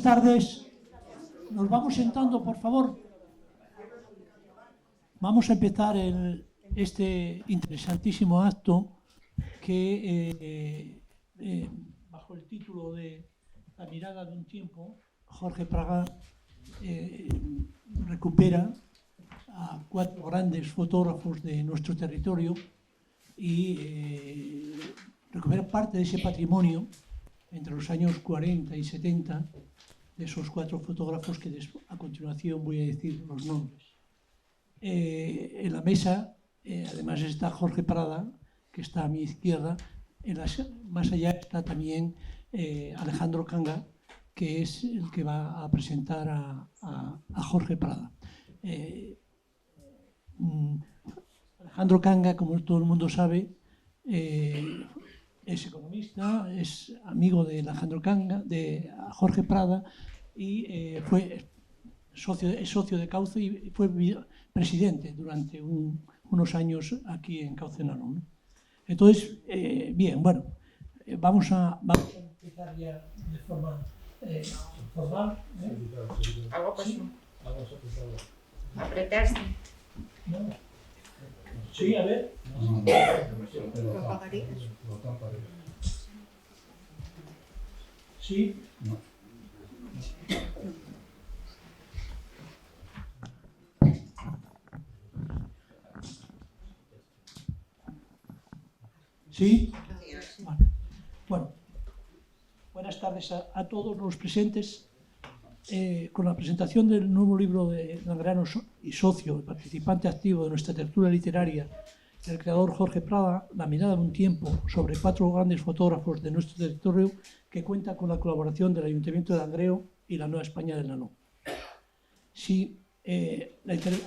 tardes. Nos vamos sentando, por favor. Vamos a empezar este interesantísimo acto que, bajo el título de La mirada de un tiempo, Jorge Praga recupera a 4 grandes fotógrafos de nuestro territorio y recupera parte de ese patrimonio entre los años 40 y 70 de esos 4 fotógrafos que a continuación voy a decir los nombres. En la mesa, además está Jorge Prada, que está a mi izquierda. Más allá está también Alejandro Canga, que es el que va a presentar a Jorge Prada. Alejandro Canga, como todo el mundo sabe, es economista, es amigo de Alejandro Canga, de Jorge Prada, y fue socio de Cauce y fue presidente durante unos años aquí en Cauce Narón, ¿no? Entonces, bien, bueno, vamos a empezar ya de forma formal. Algo pasó. Apretarse. ¿No? Sí, a ver. ¿Lo apagarías? Sí. ¿Sí? Vale. Bueno, buenas tardes a todos los presentes. Con la presentación del nuevo libro de Langrano y socio, participante activo de nuestra tertulia literaria, del creador Jorge Prada, La mirada de un tiempo, sobre 4 grandes fotógrafos de nuestro territorio, que cuenta con la colaboración del Ayuntamiento de Langreo y la Nueva España del Nalón. Sí,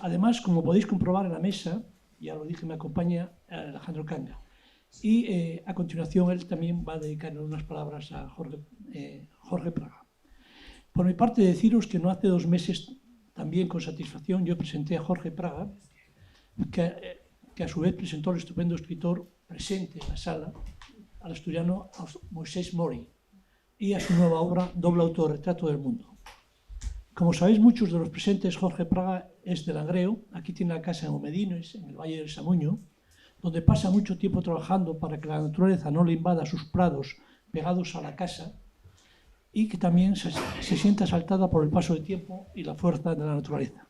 además, como podéis comprobar en la mesa, ya lo dije, me acompaña Alejandro Canga. Y a continuación él también va a dedicar unas palabras a Jorge Praga. Por mi parte, deciros que no hace 2 meses, también con satisfacción, yo presenté a Jorge Praga, que a su vez presentó al estupendo escritor presente en la sala, al asturiano Moisés Mori, y a su nueva obra, Doble autorretrato del mundo. Como sabéis muchos de los presentes, Jorge Praga es de Langreo, aquí tiene la casa en Omedines, en el Valle del Samuño, donde pasa mucho tiempo trabajando para que la naturaleza no le invada sus prados pegados a la casa, y que también se sienta asaltada por el paso del tiempo y la fuerza de la naturaleza.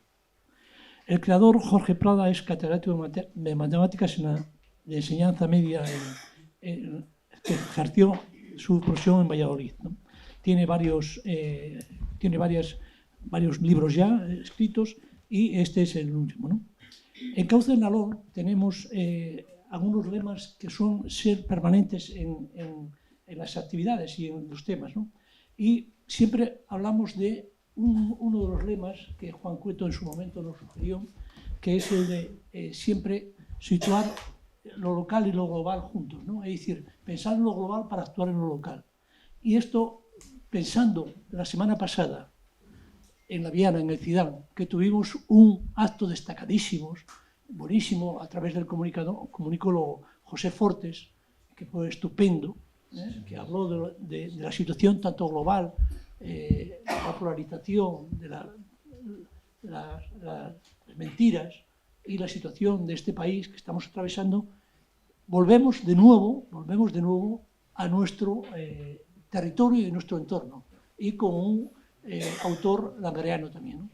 El creador Jorge Prada es catedrático de matemáticas de enseñanza media que ejerció su profesión en Valladolid, ¿no? Tiene varios libros ya escritos y este es el último, ¿no? En Cauce del Nalón tenemos algunos lemas que son ser permanentes en las actividades y en los temas, ¿no? Y siempre hablamos de uno de los lemas que Juan Cueto en su momento nos sugirió, que es el de siempre situar lo local y lo global juntos, ¿no? Es decir, pensar en lo global para actuar en lo local. Y esto, pensando la semana pasada en la Viana, en el Cidán, que tuvimos un acto destacadísimo, buenísimo, a través del comunicólogo José Fortes, que fue estupendo, que habló de la situación tanto global, la polarización de las mentiras y la situación de este país que estamos atravesando. Volvemos de nuevo a nuestro territorio y nuestro entorno, y con un autor langreano también, ¿no?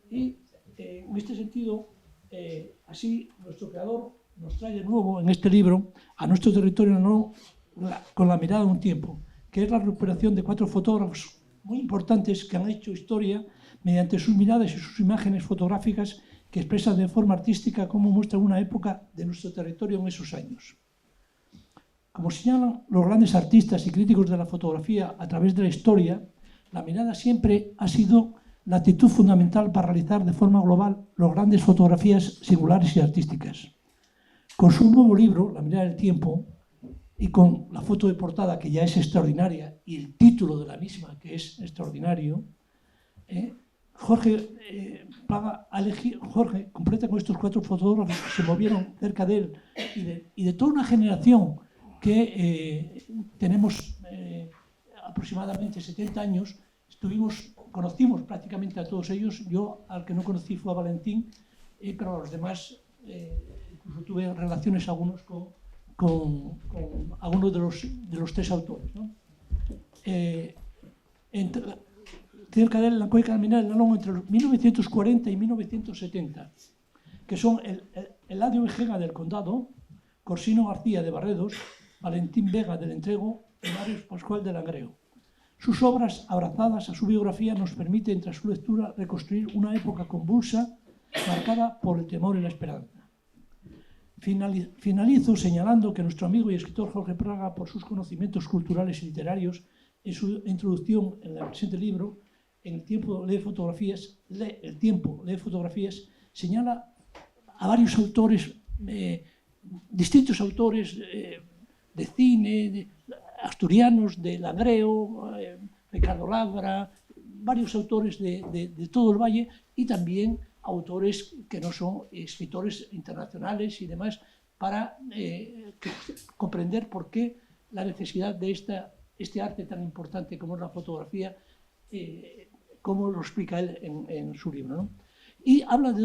Y en este sentido, así nuestro creador nos trae de nuevo en este libro a nuestro territorio, ¿no?, con la mirada de un tiempo, que es la recuperación de 4 fotógrafos muy importantes que han hecho historia mediante sus miradas y sus imágenes fotográficas que expresan de forma artística cómo muestran una época de nuestro territorio en esos años. Como señalan los grandes artistas y críticos de la fotografía a través de la historia, la mirada siempre ha sido la actitud fundamental para realizar de forma global las grandes fotografías singulares y artísticas. Con su nuevo libro, La mirada del tiempo, y con la foto de portada, que ya es extraordinaria, y el título de la misma, que es extraordinario, Jorge completa con estos 4 fotógrafos que se movieron cerca de él y de toda una generación que tenemos aproximadamente 70 años, estuvimos conocimos prácticamente a todos ellos. Yo al que no conocí fue a Valentín, pero a los demás incluso tuve relaciones algunos con algunos de los tres autores, ¿no? Cerca de la cuenca mineral del Nalón entre 1940 y 1970, que son Eladio Vejega del Condado, Corsino García de Barredos, Valentín Vega del Entrego y Mario Pascual de Langreo. Sus obras, abrazadas a su biografía, nos permiten, tras su lectura, reconstruir una época convulsa marcada por el temor y la esperanza. Finalizo señalando que nuestro amigo y escritor Jorge Praga, por sus conocimientos culturales y literarios, en su introducción en el presente libro, en El tiempo lee fotografías, señala a varios autores, distintos autores de cine, asturianos, de Langreo, Ricardo Labra, varios autores de todo el valle, y también autores que no son escritores internacionales y demás, para comprender por qué la necesidad de este arte tan importante como es la fotografía, como lo explica él en su libro, ¿no? Y habla de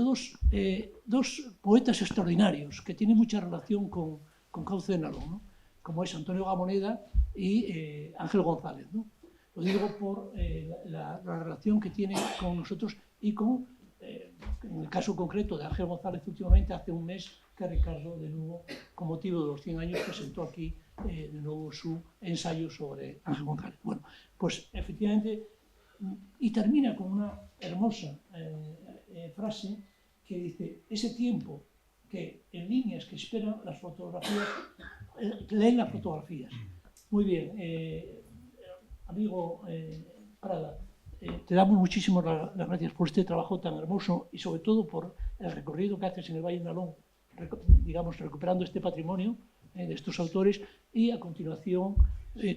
dos poetas extraordinarios que tienen mucha relación con Cauce de Nalón, ¿no? Como es Antonio Gamoneda y Ángel González, ¿no? Lo digo por la relación que tiene con nosotros y con, en el caso concreto de Ángel González, últimamente, hace un mes, que Ricardo, de nuevo, con motivo de los 100 años, presentó aquí de nuevo su ensayo sobre Ángel González. Bueno, pues efectivamente, y termina con una hermosa frase que dice: ese tiempo que en líneas que esperan las fotografías, leen las fotografías. Muy bien, amigo Prada, te damos muchísimas las gracias por este trabajo tan hermoso y sobre todo por el recorrido que haces en el Valle del Nalón, digamos, recuperando este patrimonio de estos autores, y a continuación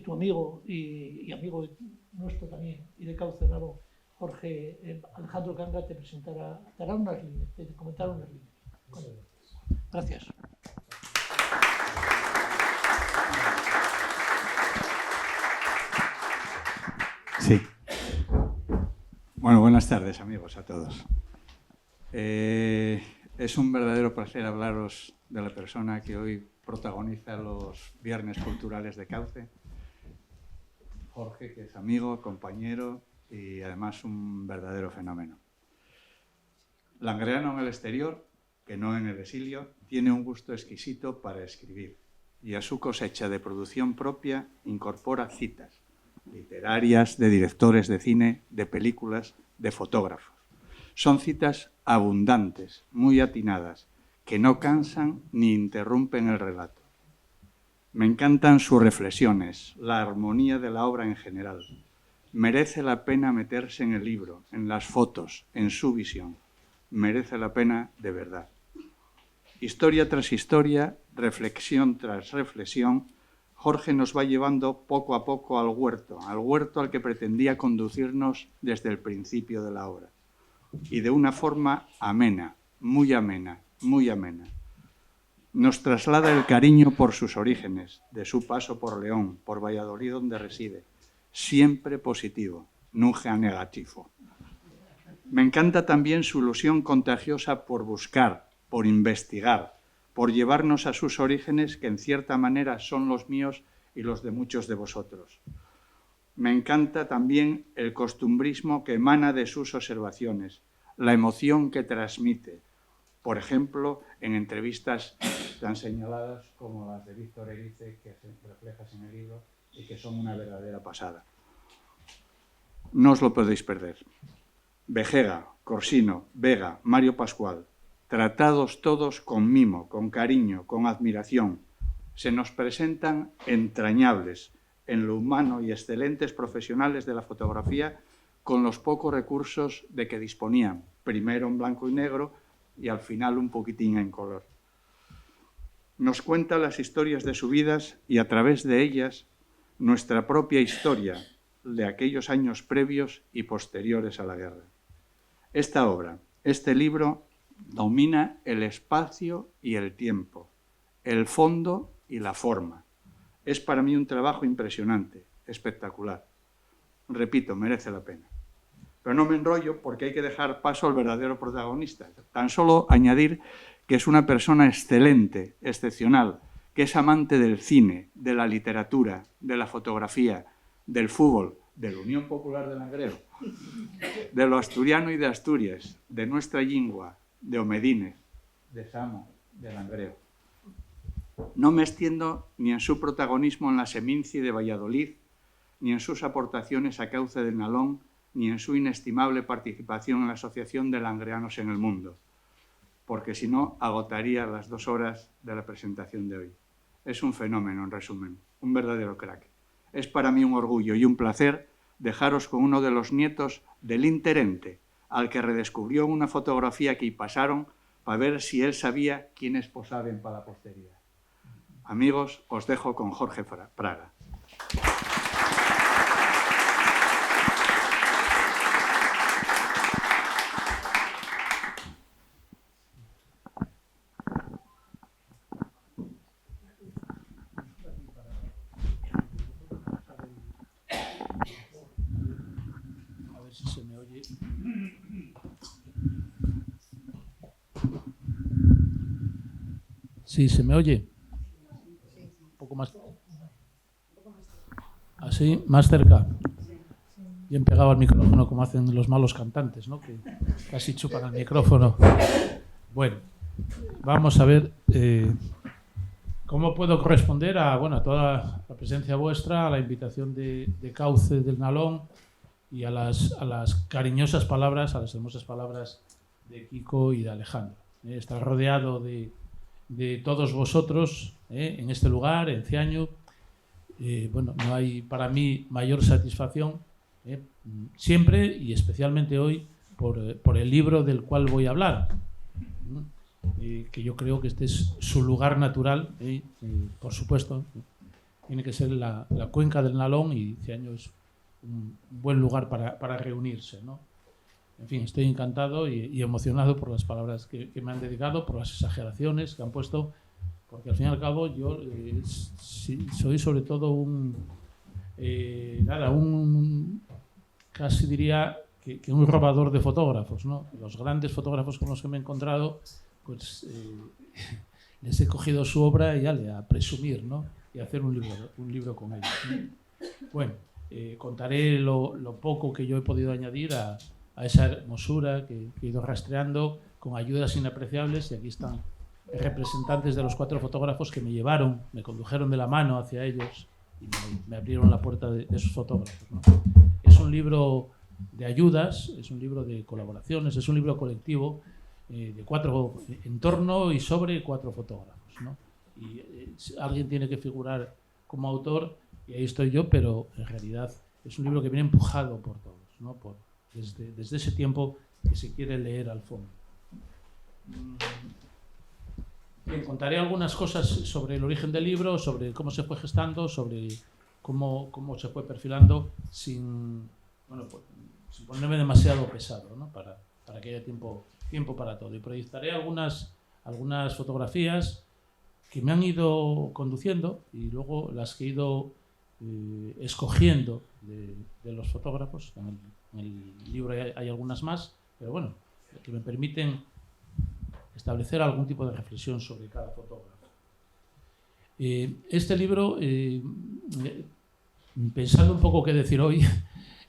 tu amigo y amigo nuestro también y de Cauce de Nalón, Jorge Alejandro Canga, te dará unas líneas, te comentará unas líneas. Bueno, gracias. Sí. Bueno, buenas tardes, amigos, a todos. Es un verdadero placer hablaros de la persona que hoy protagoniza los Viernes Culturales de Cauce, Jorge, que es amigo, compañero y además un verdadero fenómeno. Langreano en el exterior, que no en el exilio, tiene un gusto exquisito para escribir y a su cosecha de producción propia incorpora citas literarias, de directores de cine, de películas, de fotógrafos. Son citas abundantes, muy atinadas, que no cansan ni interrumpen el relato. Me encantan sus reflexiones, la armonía de la obra en general. Merece la pena meterse en el libro, en las fotos, en su visión. Merece la pena de verdad. Historia tras historia, reflexión tras reflexión, Jorge nos va llevando poco a poco al huerto al que pretendía conducirnos desde el principio de la obra. Y de una forma amena, muy amena, muy amena. Nos traslada el cariño por sus orígenes, de su paso por León, por Valladolid donde reside. Siempre positivo, nunca negativo. Me encanta también su ilusión contagiosa por buscar, por investigar, por llevarnos a sus orígenes, que en cierta manera son los míos y los de muchos de vosotros. Me encanta también el costumbrismo que emana de sus observaciones, la emoción que transmite, por ejemplo, en entrevistas tan señaladas como las de Víctor Erice, que reflejas en el libro y que son una verdadera pasada. No os lo podéis perder. Vejega, Corsino, Vega, Mario Pascual, tratados todos con mimo, con cariño, con admiración, se nos presentan entrañables en lo humano y excelentes profesionales de la fotografía con los pocos recursos de que disponían, primero en blanco y negro y al final un poquitín en color. Nos cuenta las historias de sus vidas y a través de ellas nuestra propia historia de aquellos años previos y posteriores a la guerra. Esta obra, este libro, domina el espacio y el tiempo, el fondo y la forma. Es para mí un trabajo impresionante, espectacular. Repito, merece la pena. Pero no me enrollo porque hay que dejar paso al verdadero protagonista. Tan solo añadir que es una persona excelente, excepcional, que es amante del cine, de la literatura, de la fotografía, del fútbol, de la Unión Popular de Langreo, de lo asturiano y de Asturias, de nuestra lingua, de Omedínez, de Samo, de Langreo. No me extiendo ni en su protagonismo en la Seminci de Valladolid, ni en sus aportaciones a Cauce del Nalón, ni en su inestimable participación en la Asociación de Langreanos en el Mundo, porque si no, agotaría las 2 horas de la presentación de hoy. Es un fenómeno, en resumen, un verdadero crack. Es para mí un orgullo y un placer dejaros con uno de los nietos del Interente, al que redescubrió una fotografía que pasaron para ver si él sabía quiénes posaban para la posteridad. Amigos, os dejo con Jorge Praga. Si se me oye. Sí, se me oye. Un poco más. Así, más cerca. Bien pegado al micrófono, como hacen los malos cantantes, ¿no? Que casi chupan el micrófono. Bueno, vamos a ver cómo puedo corresponder a toda la presencia vuestra, a la invitación de Cauce del Nalón y a las cariñosas palabras, a las hermosas palabras de Kiko y de Alejandro. Estar rodeado de todos vosotros en este lugar, en Ciaño. No hay para mí mayor satisfacción, siempre y especialmente hoy, por el libro del cual voy a hablar, que yo creo que este es su lugar natural, por supuesto. Tiene que ser la cuenca del Nalón, y Ciaño es un buen lugar para reunirse, ¿no? En fin, estoy encantado y emocionado por las palabras que me han dedicado, por las exageraciones que han puesto, porque al fin y al cabo yo soy sobre todo un casi diría que un robador de fotógrafos, ¿no? Los grandes fotógrafos con los que me he encontrado, pues les he cogido su obra y a presumir, ¿no? Y hacer un libro con ellos, ¿no? Bueno, contaré lo poco que yo he podido añadir a esa hermosura que he ido rastreando con ayudas inapreciables, y aquí están representantes de los 4 fotógrafos que me condujeron de la mano hacia ellos y me abrieron la puerta de esos fotógrafos, ¿no? Es un libro de ayudas, es un libro de colaboraciones, es un libro colectivo de 4 en torno y sobre 4 fotógrafos, ¿no? Y alguien tiene que figurar como autor, y ahí estoy yo, pero en realidad es un libro que viene empujado por todos, ¿no? Desde ese tiempo que se quiere leer al fondo. Bien, contaré algunas cosas sobre el origen del libro, sobre cómo se fue gestando, sobre cómo se fue perfilando, sin ponerme demasiado pesado, ¿no? Para que haya tiempo para todo. Y proyectaré algunas fotografías que me han ido conduciendo, y luego las que he ido escogiendo de los fotógrafos. En el libro hay algunas más, pero bueno, que me permiten establecer algún tipo de reflexión sobre cada fotógrafo. Este libro, pensando un poco qué decir hoy,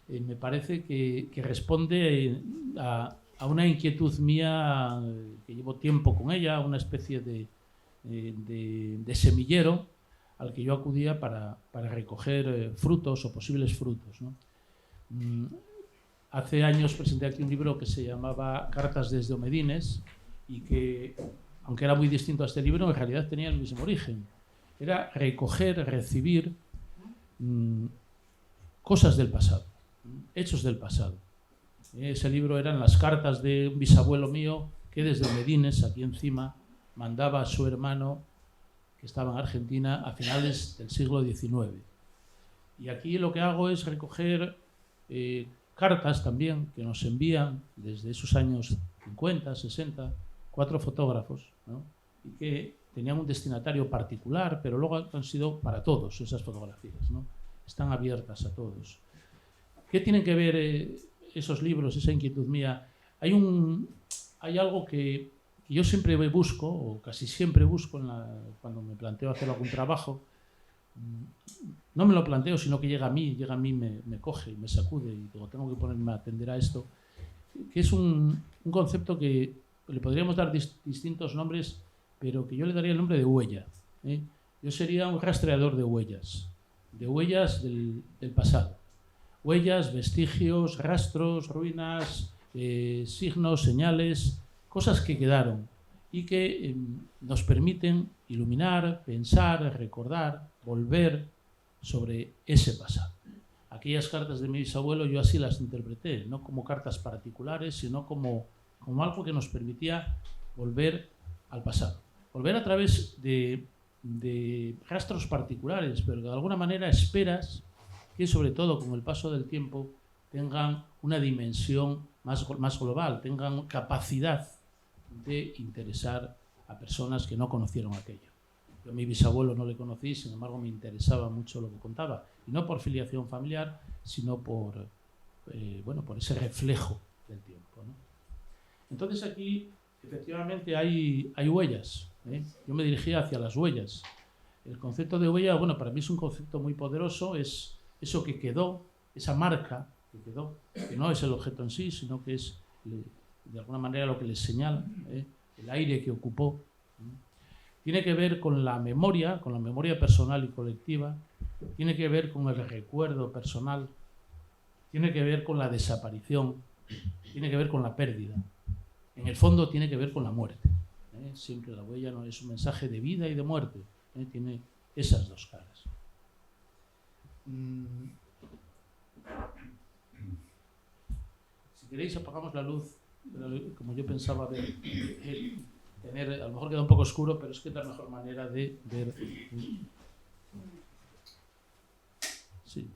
me parece que responde a una inquietud mía, que llevo tiempo con ella, una especie de semillero al que yo acudía para recoger frutos o posibles frutos, ¿no? Hace años presenté aquí un libro que se llamaba Cartas desde Omedines, y que, aunque era muy distinto a este libro, en realidad tenía el mismo origen. Era recoger, recibir cosas del pasado, hechos del pasado. Ese libro eran las cartas de un bisabuelo mío que desde Omedines, aquí encima, mandaba a su hermano, que estaba en Argentina, a finales del siglo XIX. Y aquí lo que hago es recoger cartas también que nos envían desde esos años 50, 60, 4 fotógrafos, ¿no? Y que tenían un destinatario particular, pero luego han sido para todos esas fotografías, ¿no? Están abiertas a todos. ¿Qué tienen que ver esos libros, esa inquietud mía, hay algo que yo siempre busco, o casi siempre busco cuando me planteo hacer algún trabajo. No me lo planteo, sino que llega a mí, me coge y me sacude y digo, tengo que ponerme a atender a esto, que es un concepto que le podríamos dar distintos nombres, pero que yo le daría el nombre de huella. Yo sería un rastreador de huellas del pasado. Huellas, vestigios, rastros, ruinas, signos, señales, cosas que quedaron y que nos permiten iluminar, pensar, recordar, volver sobre ese pasado. Aquellas cartas de mi bisabuelo yo así las interpreté, no como cartas particulares, sino como algo que nos permitía volver al pasado. Volver a través de rastros particulares, pero de alguna manera esperas que, sobre todo con el paso del tiempo, tengan una dimensión más global, tengan capacidad de interesar a personas que no conocieron aquello. Yo a mi bisabuelo no le conocí, sin embargo me interesaba mucho lo que contaba, y no por filiación familiar, sino por ese reflejo del tiempo, ¿no? Entonces aquí efectivamente hay huellas, ¿eh? Yo me dirigía hacia las huellas. El concepto de huella, bueno, para mí es un concepto muy poderoso, es eso que quedó, esa marca que quedó, que no es el objeto en sí, sino que es de alguna manera lo que les señala, el aire que ocupó. Tiene que ver con la memoria personal y colectiva, tiene que ver con el recuerdo personal, tiene que ver con la desaparición, tiene que ver con la pérdida. En el fondo tiene que ver con la muerte. Siempre la huella no es un mensaje de vida y de muerte, tiene esas dos caras. Si queréis apagamos la luz, como yo pensaba ver. A lo mejor queda un poco oscuro, pero es que es la mejor manera de ver. Sí.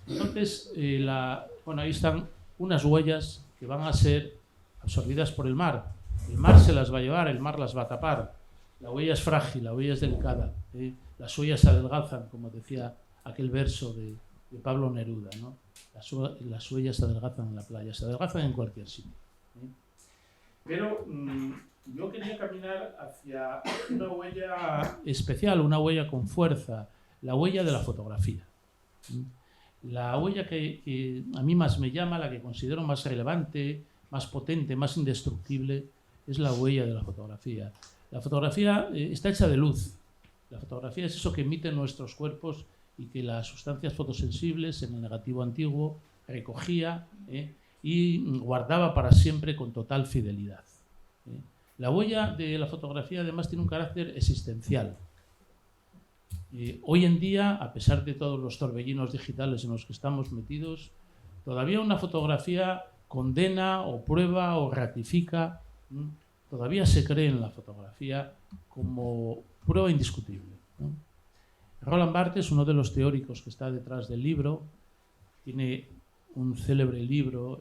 Entonces, ahí están unas huellas que van a ser absorbidas por el mar. El mar se las va a llevar, el mar las va a tapar. La huella es frágil, la huella es delicada. Las huellas se adelgazan, como decía aquel verso de Pablo Neruda, ¿no? Las huellas se adelgazan en la playa, se adelgazan en cualquier sitio. Pero yo quería caminar hacia una huella especial, una huella con fuerza, la huella de la fotografía. La huella que a mí más me llama, la que considero más relevante, más potente, más indestructible, es la huella de la fotografía. La fotografía está hecha de luz. La fotografía es eso que emiten nuestros cuerpos y que las sustancias fotosensibles en el negativo antiguo recogía y guardaba para siempre con total fidelidad. La huella de la fotografía además tiene un carácter existencial. Hoy en día, a pesar de todos los torbellinos digitales en los que estamos metidos, todavía una fotografía condena o prueba o ratifica, todavía se cree en la fotografía como prueba indiscutible, ¿no? Roland Barthes, uno de los teóricos que está detrás del libro, tiene un célebre libro,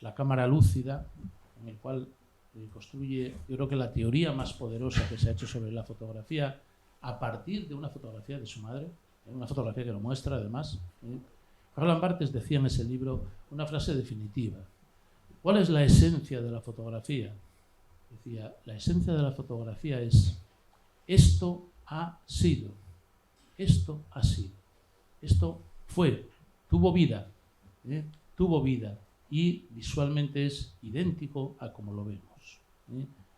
La cámara lúcida, en el cual construye, yo creo que la teoría más poderosa que se ha hecho sobre la fotografía a partir de una fotografía de su madre, una fotografía que lo muestra además. Roland Barthes decía en ese libro una frase definitiva. ¿Cuál es la esencia de la fotografía? Decía, la esencia de la fotografía es: esto ha sido, esto ha sido, esto fue, tuvo vida y visualmente es idéntico a como lo vemos.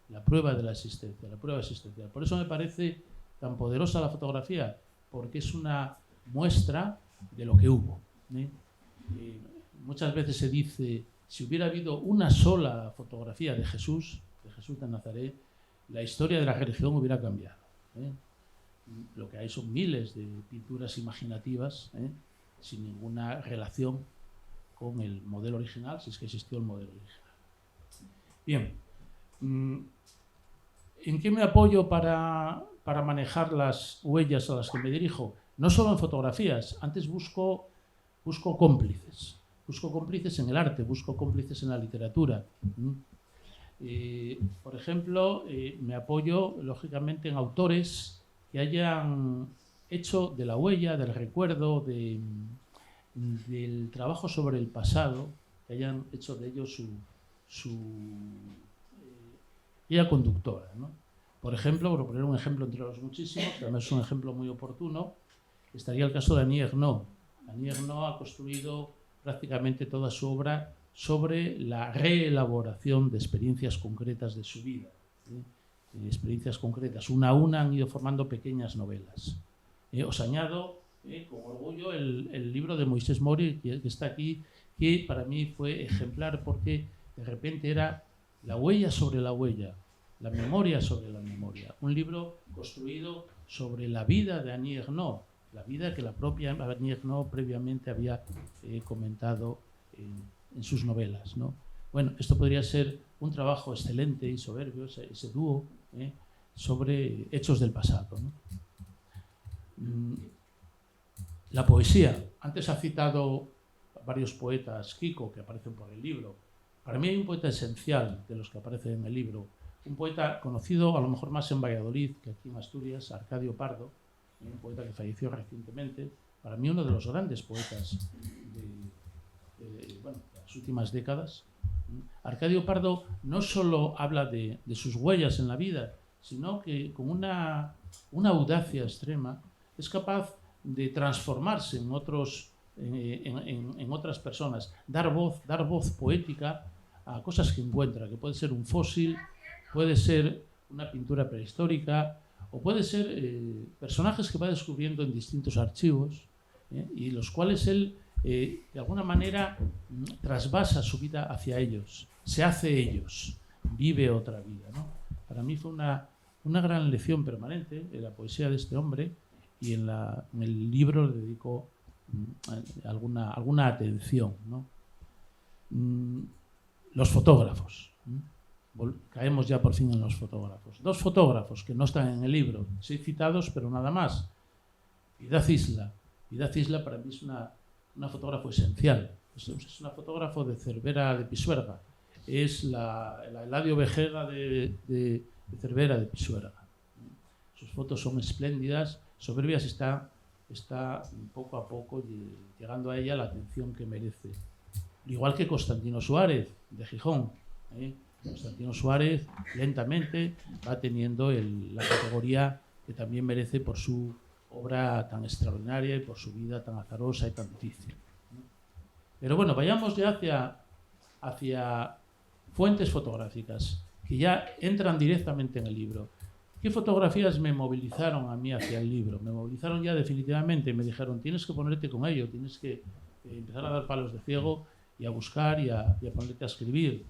La prueba de la existencia, la prueba existencial. Por eso me parece tan poderosa la fotografía, porque es una muestra de lo que hubo. Muchas veces se dice, si hubiera habido una sola fotografía de Jesús de Nazaret, la historia de la religión hubiera cambiado. Lo que hay son miles de pinturas imaginativas, sin ninguna relación con el modelo original, si es que existió el modelo original. Bien, ¿en qué me apoyo para manejar las huellas a las que me dirijo? No solo en fotografías, antes busco cómplices. Busco cómplices en el arte, busco cómplices en la literatura. Por ejemplo, me apoyo lógicamente en autores que hayan hecho de la huella, del recuerdo, del trabajo sobre el pasado, que hayan hecho de ello su guía conductora, ¿no? Por ejemplo, por poner un ejemplo entre los muchísimos, que además es un ejemplo muy oportuno, estaría el caso de Annie Ernaux. Annie Ernaux ha construido prácticamente toda su obra sobre la reelaboración de experiencias concretas de su vida, ¿sí? Experiencias concretas. Una a una han ido formando pequeñas novelas. Os añado con orgullo el libro de Moisés Mori, que está aquí, que para mí fue ejemplar porque de repente era la huella sobre la huella, la memoria sobre la memoria. Un libro construido sobre la vida de Annie Ernaux, la vida que la propia Annie Ernaux previamente había comentado en sus novelas, ¿no? Bueno, esto podría ser un trabajo excelente y soberbio, ese dúo sobre hechos del pasado, ¿no? La poesía. Antes ha citado varios poetas, Kiko, que aparecen por el libro. Para mí hay un poeta esencial de los que aparecen en el libro, un poeta conocido a lo mejor más en Valladolid que aquí en Asturias, Arcadio Pardo, un poeta que falleció recientemente. Para mí uno de los grandes poetas de las últimas décadas. Arcadio Pardo no solo habla de sus huellas en la vida, sino que con una audacia extrema es capaz de transformarse en otras personas, dar voz poética a cosas que encuentra, que puede ser un fósil, puede ser una pintura prehistórica, o puede ser personajes que va descubriendo en distintos archivos, y los cuales él de alguna manera trasvasa su vida hacia ellos, se hace ellos, vive otra vida, ¿no? Para mí fue una gran lección permanente en la poesía de este hombre, y en el libro le dedico alguna atención, ¿no? Los fotógrafos. Caemos ya por fin en los fotógrafos. Dos fotógrafos que no están en el libro, sí citados, pero nada más. Piedad Isla. Piedad Isla para mí es una fotógrafo esencial. Es una fotógrafo de Cervera de Pisuerga. Es la Eladio Vejega de Cervera de Pisuerga. Sus fotos son espléndidas, soberbias, está poco a poco llegando a ella la atención que merece. Igual que Constantino Suárez, de Gijón. Constantino Suárez lentamente va teniendo la categoría que también merece por su obra tan extraordinaria y por su vida tan azarosa y tan difícil. Pero bueno, vayamos ya hacia fuentes fotográficas que ya entran directamente en el libro. ¿Qué fotografías me movilizaron a mí hacia el libro? Me movilizaron ya definitivamente, me dijeron, tienes que ponerte con ello, tienes que empezar a dar palos de ciego y a buscar y a ponerte a escribir.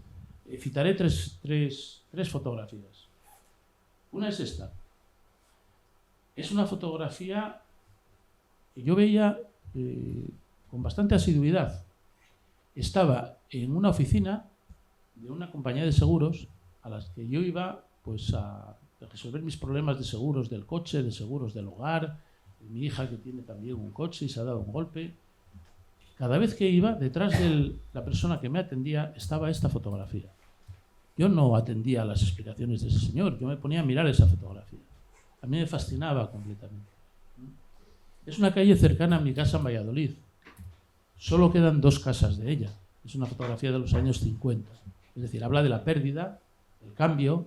Citaré tres fotografías. Una es esta. Es una fotografía que yo veía con bastante asiduidad. Estaba en una oficina de una compañía de seguros a las que yo iba pues a resolver mis problemas de seguros del coche, de seguros del hogar, de mi hija que tiene también un coche y se ha dado un golpe. Cada vez que iba, detrás de la persona que me atendía estaba esta fotografía. Yo no atendía a las explicaciones de ese señor, yo me ponía a mirar esa fotografía. A mí me fascinaba completamente. Es una calle cercana a mi casa en Valladolid. Solo quedan 2 casas de ella. Es una fotografía de los años 50. Es decir, habla de la pérdida, el cambio.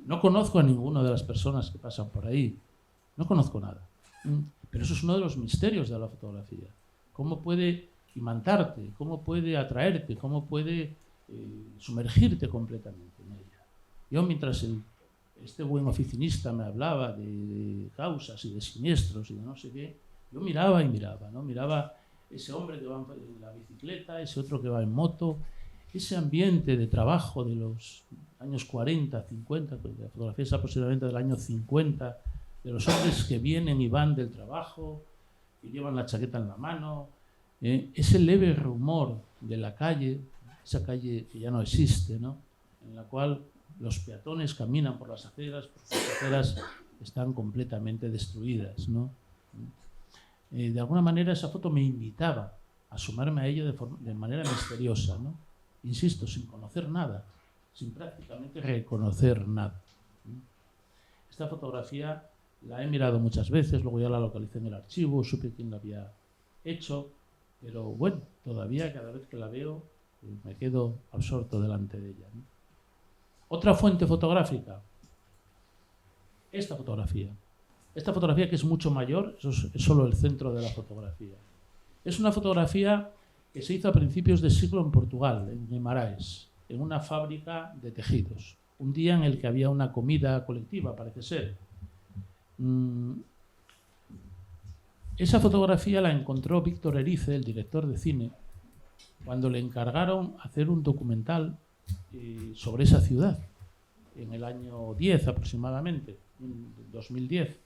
No conozco a ninguna de las personas que pasan por ahí. No conozco nada. Pero eso es uno de los misterios de la fotografía. Cómo puede imantarte, cómo puede atraerte, cómo puede sumergirte completamente en ella. Yo, mientras este buen oficinista me hablaba de causas y de siniestros y de no sé qué, yo miraba y miraba, ¿no? Miraba ese hombre que va en la bicicleta, ese otro que va en moto, ese ambiente de trabajo de los años 40, 50, la fotografía es aproximadamente del año 50, de los hombres que vienen y van del trabajo, que llevan la chaqueta en la mano, ese leve rumor de la calle, esa calle que ya no existe, ¿no? En la cual los peatones caminan por las aceras, porque las aceras están completamente destruidas, ¿no? De alguna manera esa foto me invitaba a sumarme a ella de manera misteriosa, ¿no? Insisto, sin conocer nada, sin prácticamente reconocer nada. Esta fotografía la he mirado muchas veces, luego ya la localicé en el archivo, supe quién la había hecho, Pero bueno, todavía cada vez que la veo me quedo absorto delante de ella, ¿no? Otra fuente fotográfica, esta fotografía. Esta fotografía, que es mucho mayor, eso es solo el centro de la fotografía. Es una fotografía que se hizo a principios de siglo en Portugal, en Guimarães, en una fábrica de tejidos. Un día en el que había una comida colectiva, parece ser. Esa fotografía la encontró Víctor Erice, el director de cine, cuando le encargaron hacer un documental sobre esa ciudad, en el año 10 aproximadamente, en 2010.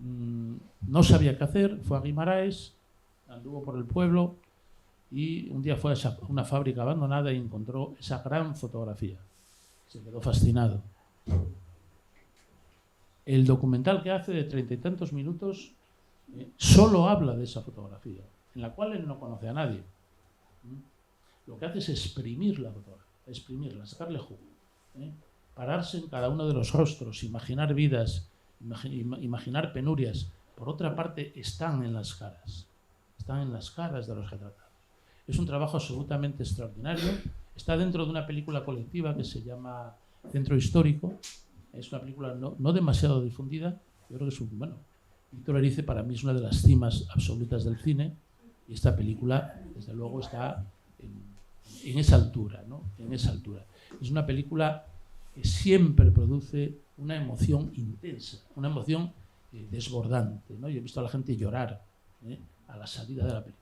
No sabía qué hacer, fue a Guimarães, anduvo por el pueblo y un día fue a una fábrica abandonada y encontró esa gran fotografía. Se quedó fascinado. El documental que hace de 30 y tantos minutos solo habla de esa fotografía, en la cual él no conoce a nadie. Lo que hace es exprimir la fotografía, exprimirla, sacarle jugo, pararse en cada uno de los rostros, imaginar vidas, imaginar penurias. Por otra parte, están en las caras de los retratados. Es un trabajo absolutamente extraordinario. Está dentro de una película colectiva que se llama Centro Histórico. Es una película no demasiado difundida. Yo creo que es bueno, Víctor Erice para mí es una de las cimas absolutas del cine, y esta película, desde luego, está en esa altura, ¿no? En esa altura. Es una película que siempre produce una emoción intensa, una emoción desbordante, ¿no? Yo he visto a la gente llorar a la salida de la película.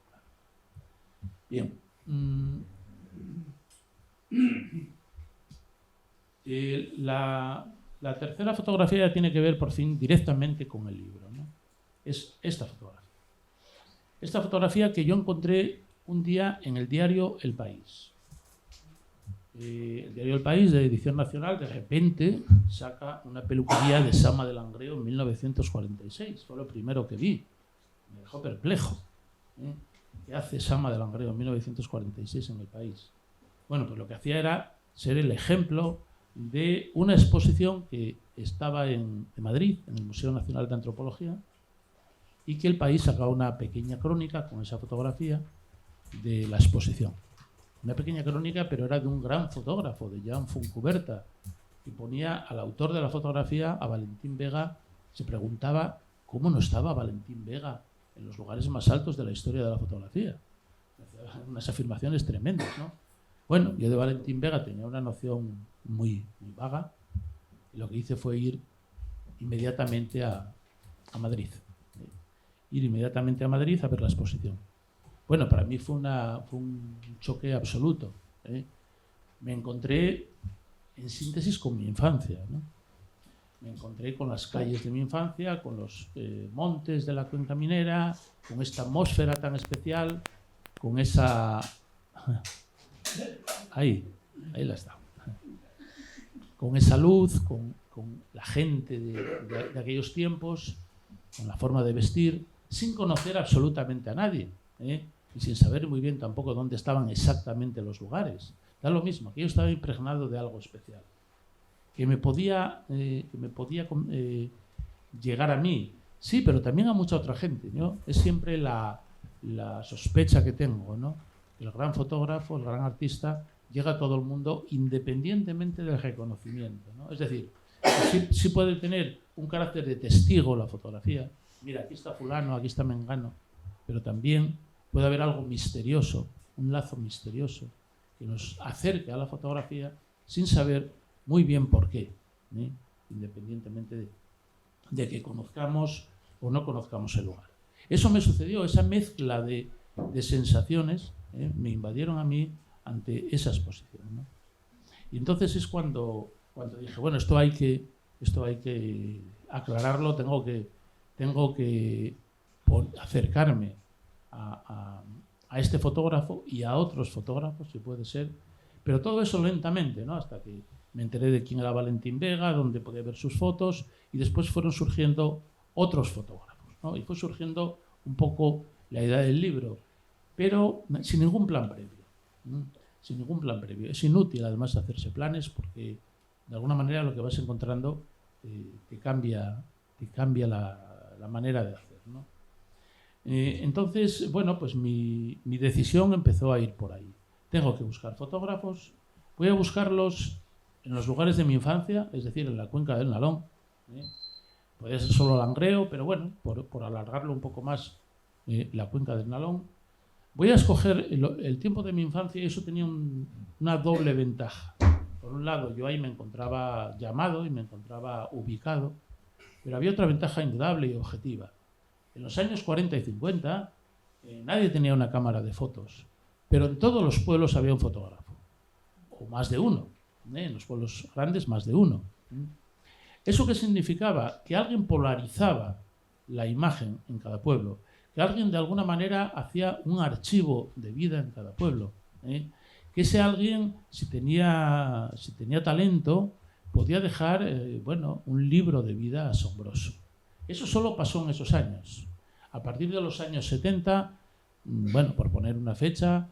Bien. La tercera fotografía tiene que ver, por fin, directamente con el libro, ¿no? Es esta fotografía. Esta fotografía que yo encontré un día en el diario El País. El diario El País, de edición nacional, de repente saca una peluquería de Sama de Langreo en 1946. Fue lo primero que vi. Me dejó perplejo. ¿Qué hace Sama de Langreo en 1946 en El País? Bueno, pues lo que hacía era ser el ejemplo de una exposición que estaba en Madrid, en el Museo Nacional de Antropología, y que El País sacaba una pequeña crónica con esa fotografía de la exposición. Una pequeña crónica, pero era de un gran fotógrafo, de Jan Fontcuberta, que ponía al autor de la fotografía, a Valentín Vega. Se preguntaba cómo no estaba Valentín Vega en los lugares más altos de la historia de la fotografía. Unas afirmaciones tremendas, ¿no? Bueno, yo de Valentín Vega tenía una noción muy vaga, y lo que hice fue ir inmediatamente a Madrid. Ir inmediatamente a Madrid a ver la exposición. Bueno, para mí fue un choque absoluto. Me encontré, en síntesis, con mi infancia, ¿no? Me encontré con las calles de mi infancia, con los montes de la cuenca minera, con esta atmósfera tan especial, con esa... Ahí la está. Con esa luz, con la gente de aquellos tiempos, con la forma de vestir, sin conocer absolutamente a nadie, y sin saber muy bien tampoco dónde estaban exactamente los lugares. Da lo mismo, que yo estaba impregnado de algo especial, que me podía llegar a mí, sí, pero también a mucha otra gente, ¿no? Es siempre la sospecha que tengo, ¿no? El gran fotógrafo, el gran artista, llega a todo el mundo independientemente del reconocimiento, ¿no? Es decir, sí puede tener un carácter de testigo la fotografía. Mira, aquí está fulano, aquí está mengano, pero también puede haber algo misterioso, un lazo misterioso que nos acerque a la fotografía sin saber muy bien por qué, independientemente de que conozcamos o no conozcamos el lugar. Eso me sucedió, esa mezcla de sensaciones me invadieron a mí ante esa exposición, ¿no? Y entonces es cuando dije, bueno, esto hay que aclararlo, tengo que acercarme a este fotógrafo y a otros fotógrafos, si puede ser, pero todo eso lentamente, ¿no? Hasta que me enteré de quién era Valentín Vega, dónde podía ver sus fotos, y después fueron surgiendo otros fotógrafos, ¿no? Y fue surgiendo un poco la idea del libro, pero sin ningún plan previo, ¿no? Sin ningún plan previo. Es inútil, además, hacerse planes, porque de alguna manera lo que vas encontrando te cambia la manera de hacer, ¿no? Entonces, bueno, pues mi decisión empezó a ir por ahí. Tengo que buscar fotógrafos, voy a buscarlos en los lugares de mi infancia, es decir, en la cuenca del Nalón. Podría ser solo Langreo, pero bueno, por alargarlo un poco más, la cuenca del Nalón. Voy a escoger el tiempo de mi infancia y eso tenía una doble ventaja. Por un lado, yo ahí me encontraba llamado y me encontraba ubicado, pero había otra ventaja indudable y objetiva. En los años 40 y 50 nadie tenía una cámara de fotos, pero en todos los pueblos había un fotógrafo, o más de uno. En los pueblos grandes, más de uno. ¿Eso qué significaba? Que alguien polarizaba la imagen en cada pueblo, que alguien de alguna manera hacía un archivo de vida en cada pueblo. Que ese alguien, si tenía talento, podía dejar bueno, un libro de vida asombroso. Eso solo pasó en esos años. A partir de los años 70, bueno, por poner una fecha,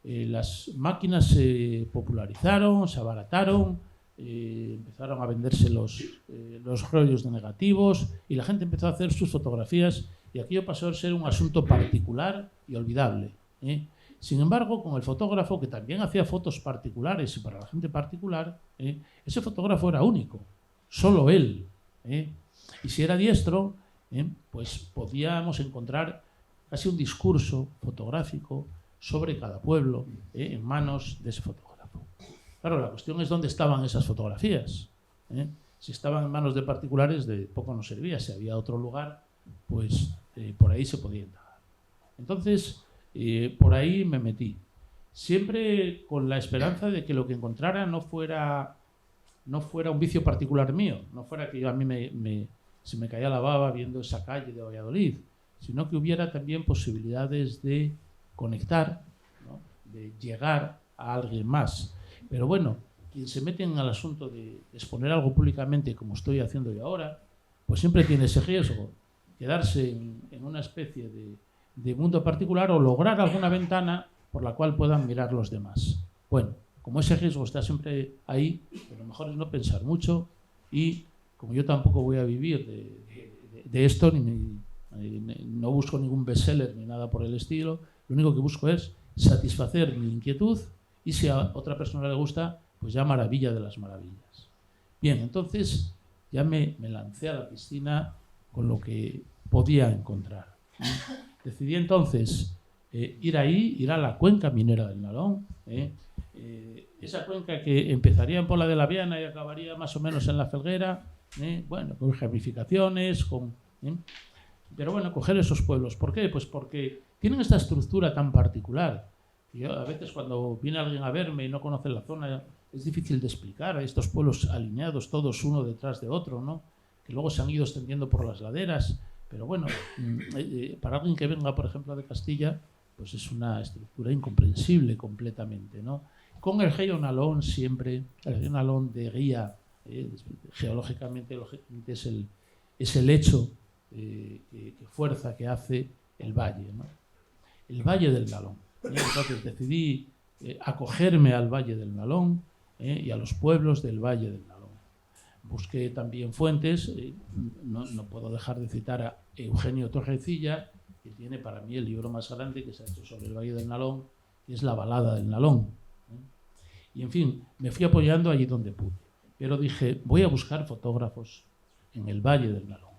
las máquinas se popularizaron, se abarataron, empezaron a venderse los rollos de negativos y la gente empezó a hacer sus fotografías y aquello pasó a ser un asunto particular y olvidable. Sin embargo, con el fotógrafo, que también hacía fotos particulares y para la gente particular, ese fotógrafo era único, solo él. Y si era diestro, pues podíamos encontrar casi un discurso fotográfico sobre cada pueblo en manos de ese fotógrafo. Claro, la cuestión es dónde estaban esas fotografías. Si estaban en manos de particulares, de poco nos servía. Si había otro lugar, pues por ahí se podía entrar. Entonces, por ahí me metí. Siempre con la esperanza de que lo que encontrara no fuera un vicio particular mío, no fuera que a mí se me caía la baba viendo esa calle de Valladolid, sino que hubiera también posibilidades de conectar, ¿no? De llegar a alguien más. Pero bueno, quien se mete en el asunto de exponer algo públicamente, como estoy haciendo yo ahora, pues siempre tiene ese riesgo, quedarse en una especie de mundo particular o lograr alguna ventana por la cual puedan mirar los demás. Bueno, como ese riesgo está siempre ahí, lo mejor es no pensar mucho y como yo tampoco voy a vivir de esto, no busco ningún bestseller ni nada por el estilo, lo único que busco es satisfacer mi inquietud y si a otra persona le gusta, pues ya maravilla de las maravillas. Bien, entonces ya me lancé a la piscina con lo que podía encontrar. Decidí entonces ir a la cuenca minera del Nalón, esa cuenca que empezaría en Pola de la Viana y acabaría más o menos en La Felguera, bueno, con ramificaciones, pero bueno, coger esos pueblos. ¿Por qué? Pues porque tienen esta estructura tan particular. Yo, a veces cuando viene alguien a verme y no conoce la zona, es difícil de explicar. Hay estos pueblos alineados, todos uno detrás de otro, ¿no? Que luego se han ido extendiendo por las laderas. Pero bueno, para alguien que venga, por ejemplo, de Castilla, pues es una estructura incomprensible completamente, ¿no? Con el río Nalón siempre, el río Nalón de guía, geológicamente es el hecho que fuerza, que hace el valle, ¿no? El Valle del Nalón. Entonces decidí acogerme al Valle del Nalón y a los pueblos del Valle del Nalón. Busqué también fuentes, no puedo dejar de citar a Eugenio Torrecilla, que tiene para mí el libro más grande que se ha hecho sobre el Valle del Nalón, que es La Balada del Nalón. Y en fin, me fui apoyando allí donde pude. Pero dije, voy a buscar fotógrafos en el Valle del Nalón.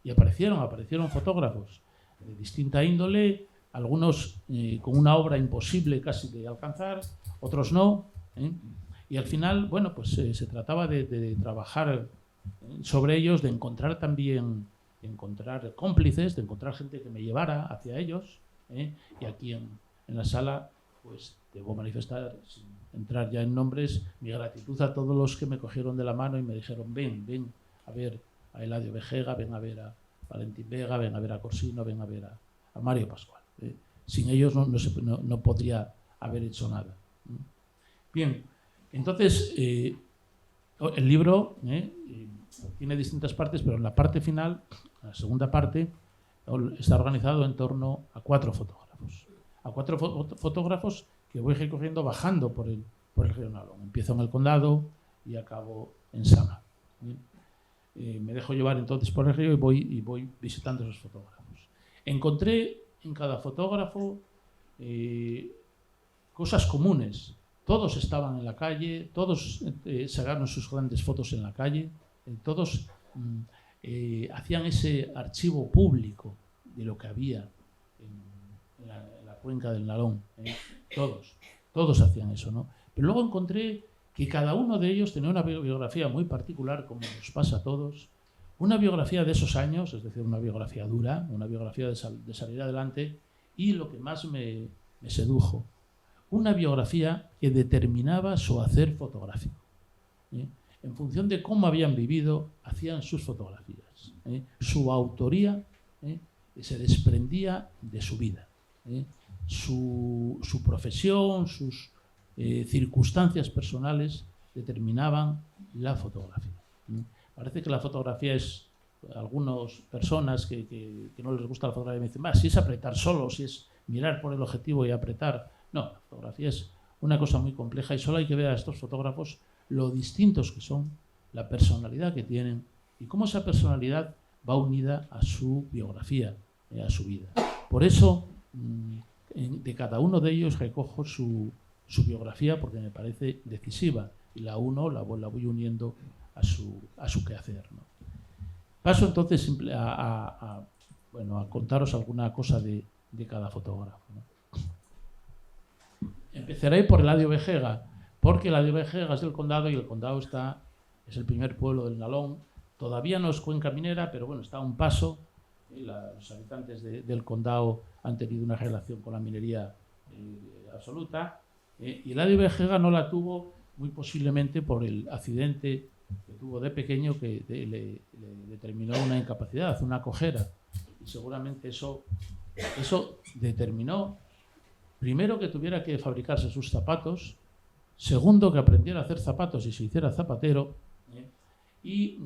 Y aparecieron fotógrafos de distinta índole, algunos con una obra imposible casi de alcanzar, otros no. Y al final, bueno, pues se trataba de trabajar sobre ellos, de encontrar también, cómplices, de encontrar gente que me llevara hacia ellos. Y aquí en la sala, pues debo manifestar, sin entrar ya en nombres, mi gratitud a todos los que me cogieron de la mano y me dijeron, ven a ver a Eladio Vejega, ven a ver a Valentín Vega, ven a ver a Corsino, ven a ver a Mario Pascual. Sin ellos no podría haber hecho nada. Bien, entonces el libro tiene distintas partes, pero en la parte final, la segunda parte, está organizado en torno a 4 fotógrafos. A 4 fotógrafos que voy recorriendo bajando por el río Nalón. Empiezo en el Condado y acabo en Sama. Me dejo llevar entonces por el río y voy visitando esos fotógrafos. Encontré en cada fotógrafo cosas comunes. Todos estaban en la calle, todos sacaron sus grandes fotos en la calle, todos hacían ese archivo público de lo que había en la cuenca del Nalón. Todos hacían eso, ¿no? Pero luego encontré que cada uno de ellos tenía una biografía muy particular, como nos pasa a todos, una biografía de esos años, es decir, una biografía dura, una biografía de salir adelante, y lo que más me sedujo, una biografía que determinaba su hacer fotográfico. En función de cómo habían vivido, hacían sus fotografías. Su autoría se desprendía de su vida. Su profesión, sus circunstancias personales determinaban la fotografía. Parece que la fotografía es, algunas personas que no les gusta la fotografía me dicen, si es apretar solo, si es mirar por el objetivo y apretar. No, la fotografía es una cosa muy compleja y solo hay que ver a estos fotógrafos lo distintos que son, la personalidad que tienen y cómo esa personalidad va unida a su biografía, a su vida. Por eso, de cada uno de ellos recojo su biografía porque me parece decisiva y la voy uniendo a su quehacer, ¿no? Paso entonces a contaros alguna cosa de cada fotógrafo, ¿no? Empezaré por Eladio Vejega, porque Eladio Vejega es del Condado y el Condado es el primer pueblo del Nalón. Todavía no es cuenca minera, pero bueno, está a un paso. Los habitantes del Condado han tenido una relación con la minería absoluta. Y Eladio Vejega no la tuvo muy posiblemente por el accidente que tuvo de pequeño que le determinó una incapacidad, una cojera. Y seguramente eso determinó, primero, que tuviera que fabricarse sus zapatos, segundo, que aprendiera a hacer zapatos y se hiciera zapatero, y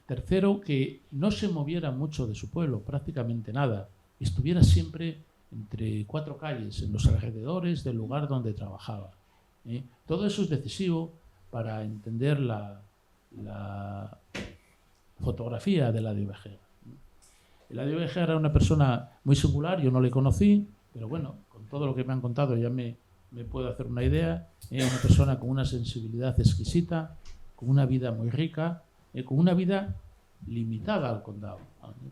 tercero, que no se moviera mucho de su pueblo, prácticamente nada, estuviera siempre entre 4 calles, en los alrededores del lugar donde trabajaba. Todo eso es decisivo para entender la fotografía de Eladio Vejega. Eladio Vejega era una persona muy singular, yo no le conocí, pero bueno, con todo lo que me han contado ya me puedo hacer una idea. Era una persona con una sensibilidad exquisita, con una vida muy rica, con una vida limitada al Condado.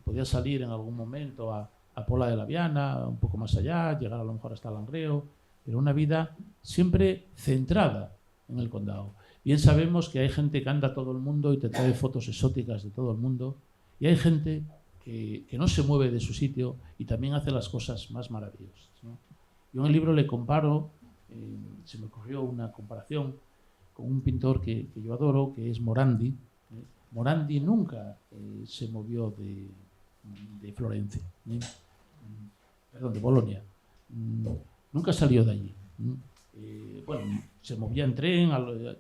Podía salir en algún momento a Pola de la Viana, un poco más allá, llegar a lo mejor hasta Langreo, pero una vida siempre centrada en el Condado. Bien sabemos que hay gente que anda a todo el mundo y te trae fotos exóticas de todo el mundo, y hay gente que no se mueve de su sitio y también hace las cosas más maravillosas, ¿no? Yo en el libro le comparo, se me ocurrió una comparación con un pintor que yo adoro, que es Morandi. Morandi nunca se movió de Florencia, perdón, de Bolonia. Nunca salió de allí. Bueno, se movía en tren,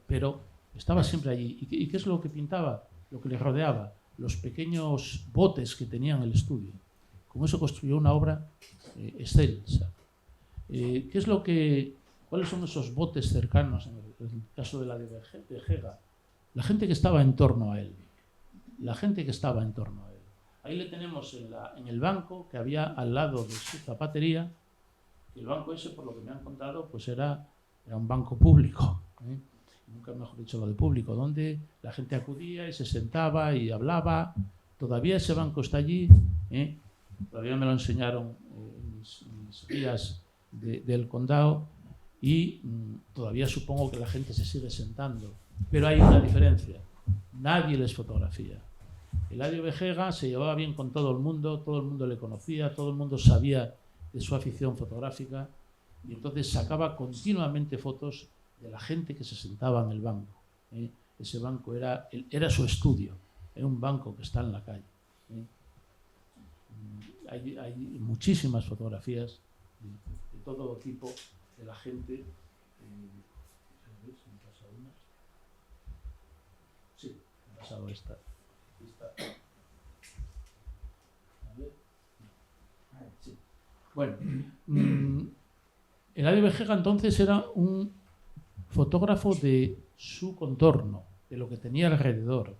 pero estaba siempre allí. ¿Y qué es lo que pintaba? Lo que le rodeaba, los pequeños botes que tenía en el estudio. Con eso construyó una obra excelsa. ¿Cuáles son esos botes cercanos en el caso de la de Vejega? La gente que estaba en torno a él. La gente que estaba en torno a él. Ahí le tenemos en el banco que había al lado de su zapatería. El banco ese, por lo que me han contado, pues era un banco público, nunca mejor dicho lo de público, donde la gente acudía y se sentaba y hablaba. Todavía ese banco está allí, todavía me lo enseñaron mis guías del Condado, y todavía supongo que la gente se sigue sentando. Pero hay una diferencia: nadie les fotografía. Eladio Vejega se llevaba bien con todo el mundo le conocía, todo el mundo sabía de su afición fotográfica, y entonces sacaba continuamente fotos de la gente que se sentaba en el banco. Ese banco era su estudio, era un banco que está en la calle. Hay muchísimas fotografías de todo tipo de la gente. A ver si me pasa una. Sí, me ha pasado esta. A ver. Sí. Bueno, Eladio Vejega entonces era un fotógrafo de su contorno, de lo que tenía alrededor.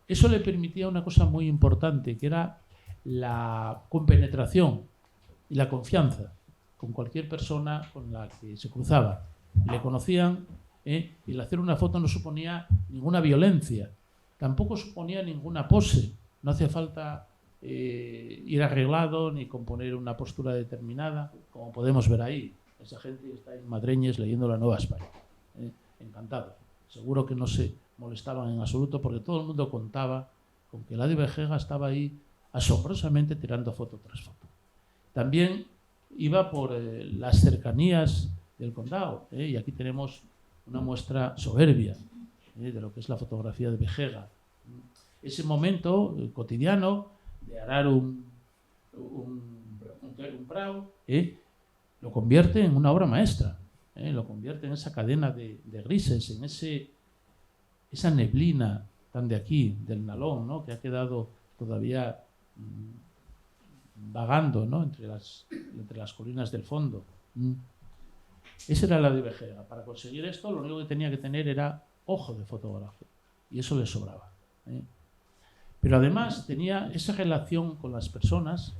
Eso le permitía una cosa muy importante, que era la compenetración y la confianza con cualquier persona con la que se cruzaba. Le conocían, y el hacer una foto no suponía ninguna violencia, tampoco suponía ninguna pose. No hacía falta ir arreglado ni componer una postura determinada, como podemos ver ahí. Esa gente está en Madreñes leyendo La Nueva España. Encantado. Seguro que no se molestaban en absoluto porque todo el mundo contaba con que Eladio Begega estaba ahí asombrosamente tirando foto tras foto. También iba por las cercanías del condado, y aquí tenemos una muestra soberbia de lo que es la fotografía de Begega. Ese momento cotidiano de arar un prado, lo convierte en una obra maestra, lo convierte en esa cadena de grises, en esa neblina tan de aquí, del Nalón, ¿no? Que ha quedado todavía vagando, ¿no? entre las colinas del fondo. Ese era Eladio Begega. Para conseguir esto, lo único que tenía que tener era ojo de fotógrafo, y eso le sobraba. Pero además tenía esa relación con las personas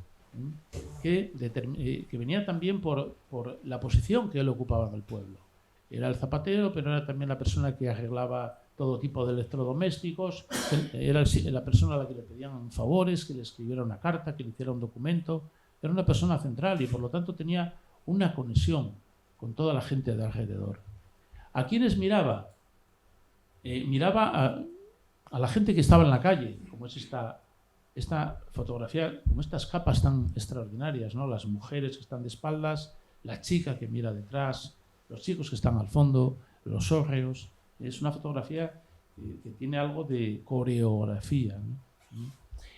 que venía también por la posición que él ocupaba en el pueblo. Era el zapatero, pero era también la persona que arreglaba todo tipo de electrodomésticos, era la persona a la que le pedían favores, que le escribiera una carta, que le hiciera un documento. Era una persona central y por lo tanto tenía una conexión con toda la gente de alrededor. ¿A quiénes miraba? Miraba a la gente que estaba en la calle, como es esta fotografía, como estas capas tan extraordinarias, ¿no? Las mujeres que están de espaldas, la chica que mira detrás, los chicos que están al fondo, los hórreos. Es una fotografía que tiene algo de coreografía, ¿no?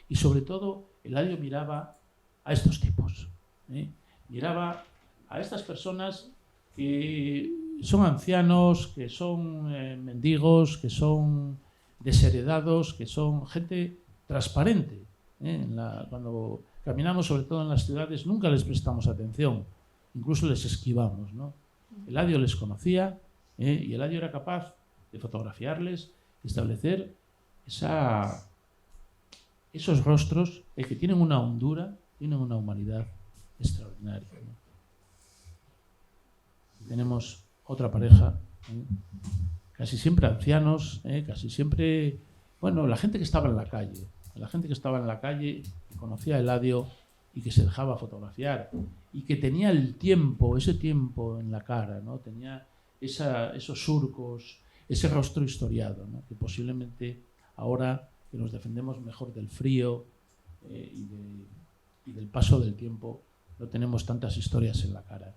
Y sobre todo, Eladio miraba a estos tipos, miraba a estas personas que son ancianos, que son mendigos, que son desheredados, que son gente transparente. Cuando caminamos, sobre todo en las ciudades, nunca les prestamos atención, incluso les esquivamos, ¿no? Eladio les conocía, y Eladio era capaz de fotografiarles, de establecer esos rostros que tienen una hondura, tienen una humanidad extraordinaria, ¿no? Tenemos otra pareja, casi siempre ancianos, casi siempre, bueno, la gente que estaba en la calle, que conocía a Eladio y que se dejaba fotografiar y que tenía ese tiempo en la cara, ¿no? Tenía esos surcos, ese rostro historiado, ¿no? Que posiblemente ahora que nos defendemos mejor del frío y del paso del tiempo, no tenemos tantas historias en la cara.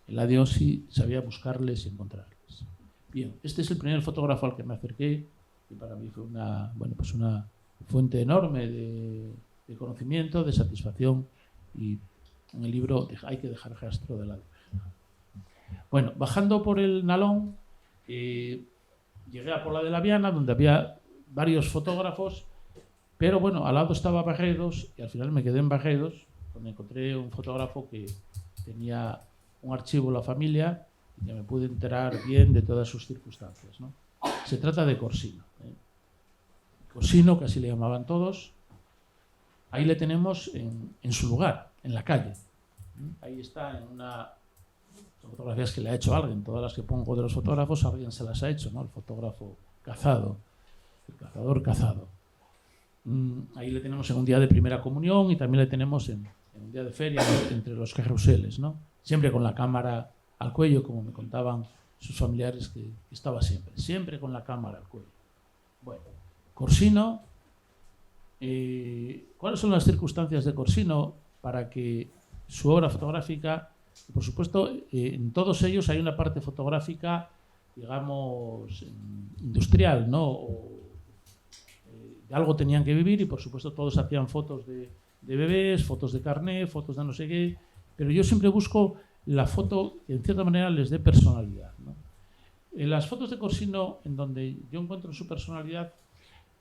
Eladio sí sabía buscarles y encontrarles. Bien, este es el primer fotógrafo al que me acerqué, y para mí fue una fuente enorme de conocimiento, de satisfacción, y en el libro hay que dejar rastro de Eladio. Bueno, bajando por el Nalón, llegué a Pola de la Viana, donde había varios fotógrafos, pero bueno, al lado estaba Barredos, y al final me quedé en Barredos, donde encontré un fotógrafo que tenía un archivo La Familia y que me pude enterar bien de todas sus circunstancias, ¿no? Se trata de Corsino. Corsino, que así le llamaban todos. Ahí le tenemos en su lugar, en la calle. Ahí está son fotografías que le ha hecho alguien. Todas las que pongo de los fotógrafos, alguien se las ha hecho, ¿no? El fotógrafo Cazado, el cazador Cazado. Ahí le tenemos en un día de primera comunión y también le tenemos en un día de feria entre los carruseles, ¿no? Siempre con la cámara al cuello, como me contaban sus familiares, que estaba siempre con la cámara al cuello. Bueno, Corsino, ¿cuáles son las circunstancias de Corsino para que su obra fotográfica, por supuesto, en todos ellos hay una parte fotográfica, digamos, industrial, ¿no? De algo tenían que vivir y, por supuesto, todos hacían fotos de bebés, fotos de carné, fotos de no sé qué, pero yo siempre busco la foto que en cierta manera les dé personalidad, ¿no? Las fotos de Corsino, en donde yo encuentro su personalidad,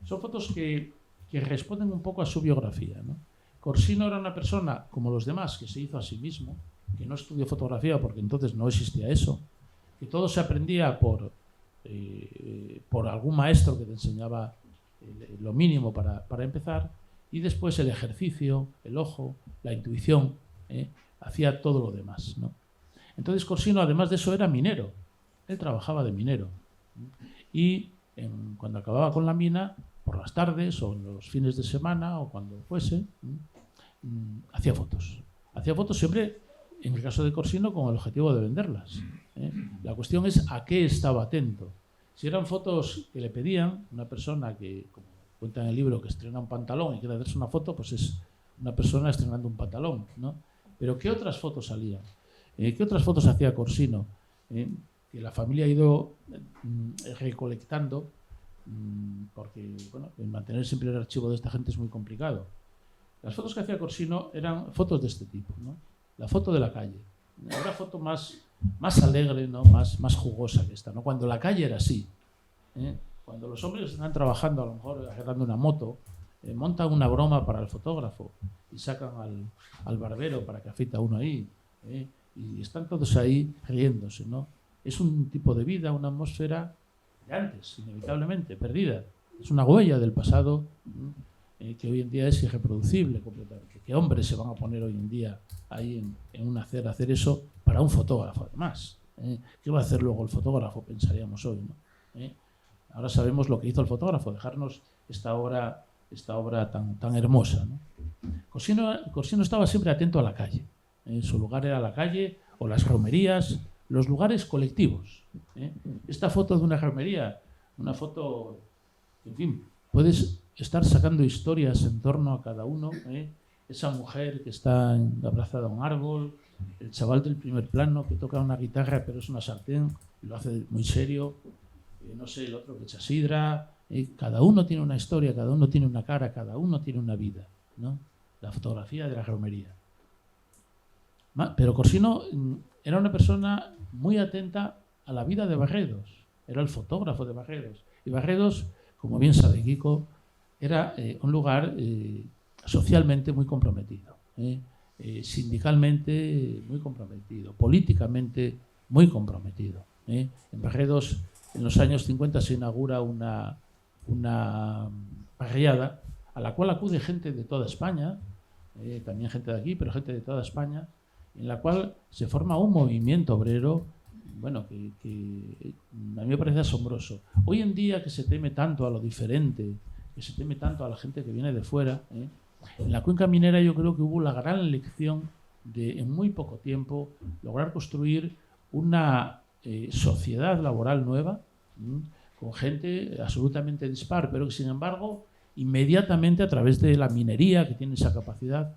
son fotos que responden un poco a su biografía, ¿no? Corsino era una persona, como los demás, que se hizo a sí mismo, que no estudió fotografía porque entonces no existía eso, que todo se aprendía por algún maestro que te enseñaba lo mínimo para empezar, Y después el ejercicio, el ojo, la intuición, hacía todo lo demás, ¿no? Entonces Corsino, además de eso, era minero. Él trabajaba de minero. Y cuando acababa con la mina, por las tardes o en los fines de semana o cuando fuese, hacía fotos. Hacía fotos siempre, en el caso de Corsino, con el objetivo de venderlas. La cuestión es a qué estaba atento. Si eran fotos que le pedían, una persona que, como cuenta en el libro, que estrena un pantalón y quiere hacerse una foto, pues es una persona estrenando un pantalón, ¿no? Pero ¿qué otras fotos salían? ¿Qué otras fotos hacía Corsino? Que la familia ha ido recolectando, porque bueno, mantener siempre el archivo de esta gente es muy complicado. Las fotos que hacía Corsino eran fotos de este tipo, ¿no? La foto de la calle, una foto más alegre, ¿no? más jugosa que esta, ¿no? Cuando la calle era así, cuando los hombres están trabajando, a lo mejor arreglando una moto, montan una broma para el fotógrafo y sacan al barbero para que afeita uno ahí, y están todos ahí riéndose, ¿no? Es un tipo de vida, una atmósfera de antes, inevitablemente, perdida. Es una huella del pasado que hoy en día es irreproducible completamente. ¿Qué hombres se van a poner hoy en día ahí en un hacer eso para un fotógrafo, además? ¿Qué va a hacer luego el fotógrafo? Pensaríamos hoy, ¿no? Ahora sabemos lo que hizo el fotógrafo, dejarnos esta obra tan hermosa, ¿no? Corsino estaba siempre atento a la calle. Su lugar era la calle o las romerías, los lugares colectivos. Esta foto de una romería, una foto, en fin, puedes estar sacando historias en torno a cada uno. Esa mujer que está abrazada a un árbol, el chaval del primer plano que toca una guitarra pero es una sartén y lo hace muy serio, no sé, el otro que echa sidra. Cada uno tiene una historia, cada uno tiene una cara, cada uno tiene una vida, ¿no? La fotografía de la romería. Pero Corsino era una persona muy atenta a la vida de Barredos. Era el fotógrafo de Barredos. Y Barredos, como bien sabe Kiko, era un lugar socialmente muy comprometido, sindicalmente muy comprometido, políticamente muy comprometido. En Barredos, en los años 50, se inaugura una parrillada a la cual acude gente de toda España, también gente de aquí, pero gente de toda España, en la cual se forma un movimiento obrero, bueno, que a mí me parece asombroso. Hoy en día, que se teme tanto a lo diferente, que se teme tanto a la gente que viene de fuera, en la cuenca minera yo creo que hubo la gran lección de, en muy poco tiempo, lograr construir una sociedad laboral nueva, con gente absolutamente dispar, pero que sin embargo inmediatamente, a través de la minería, que tiene esa capacidad,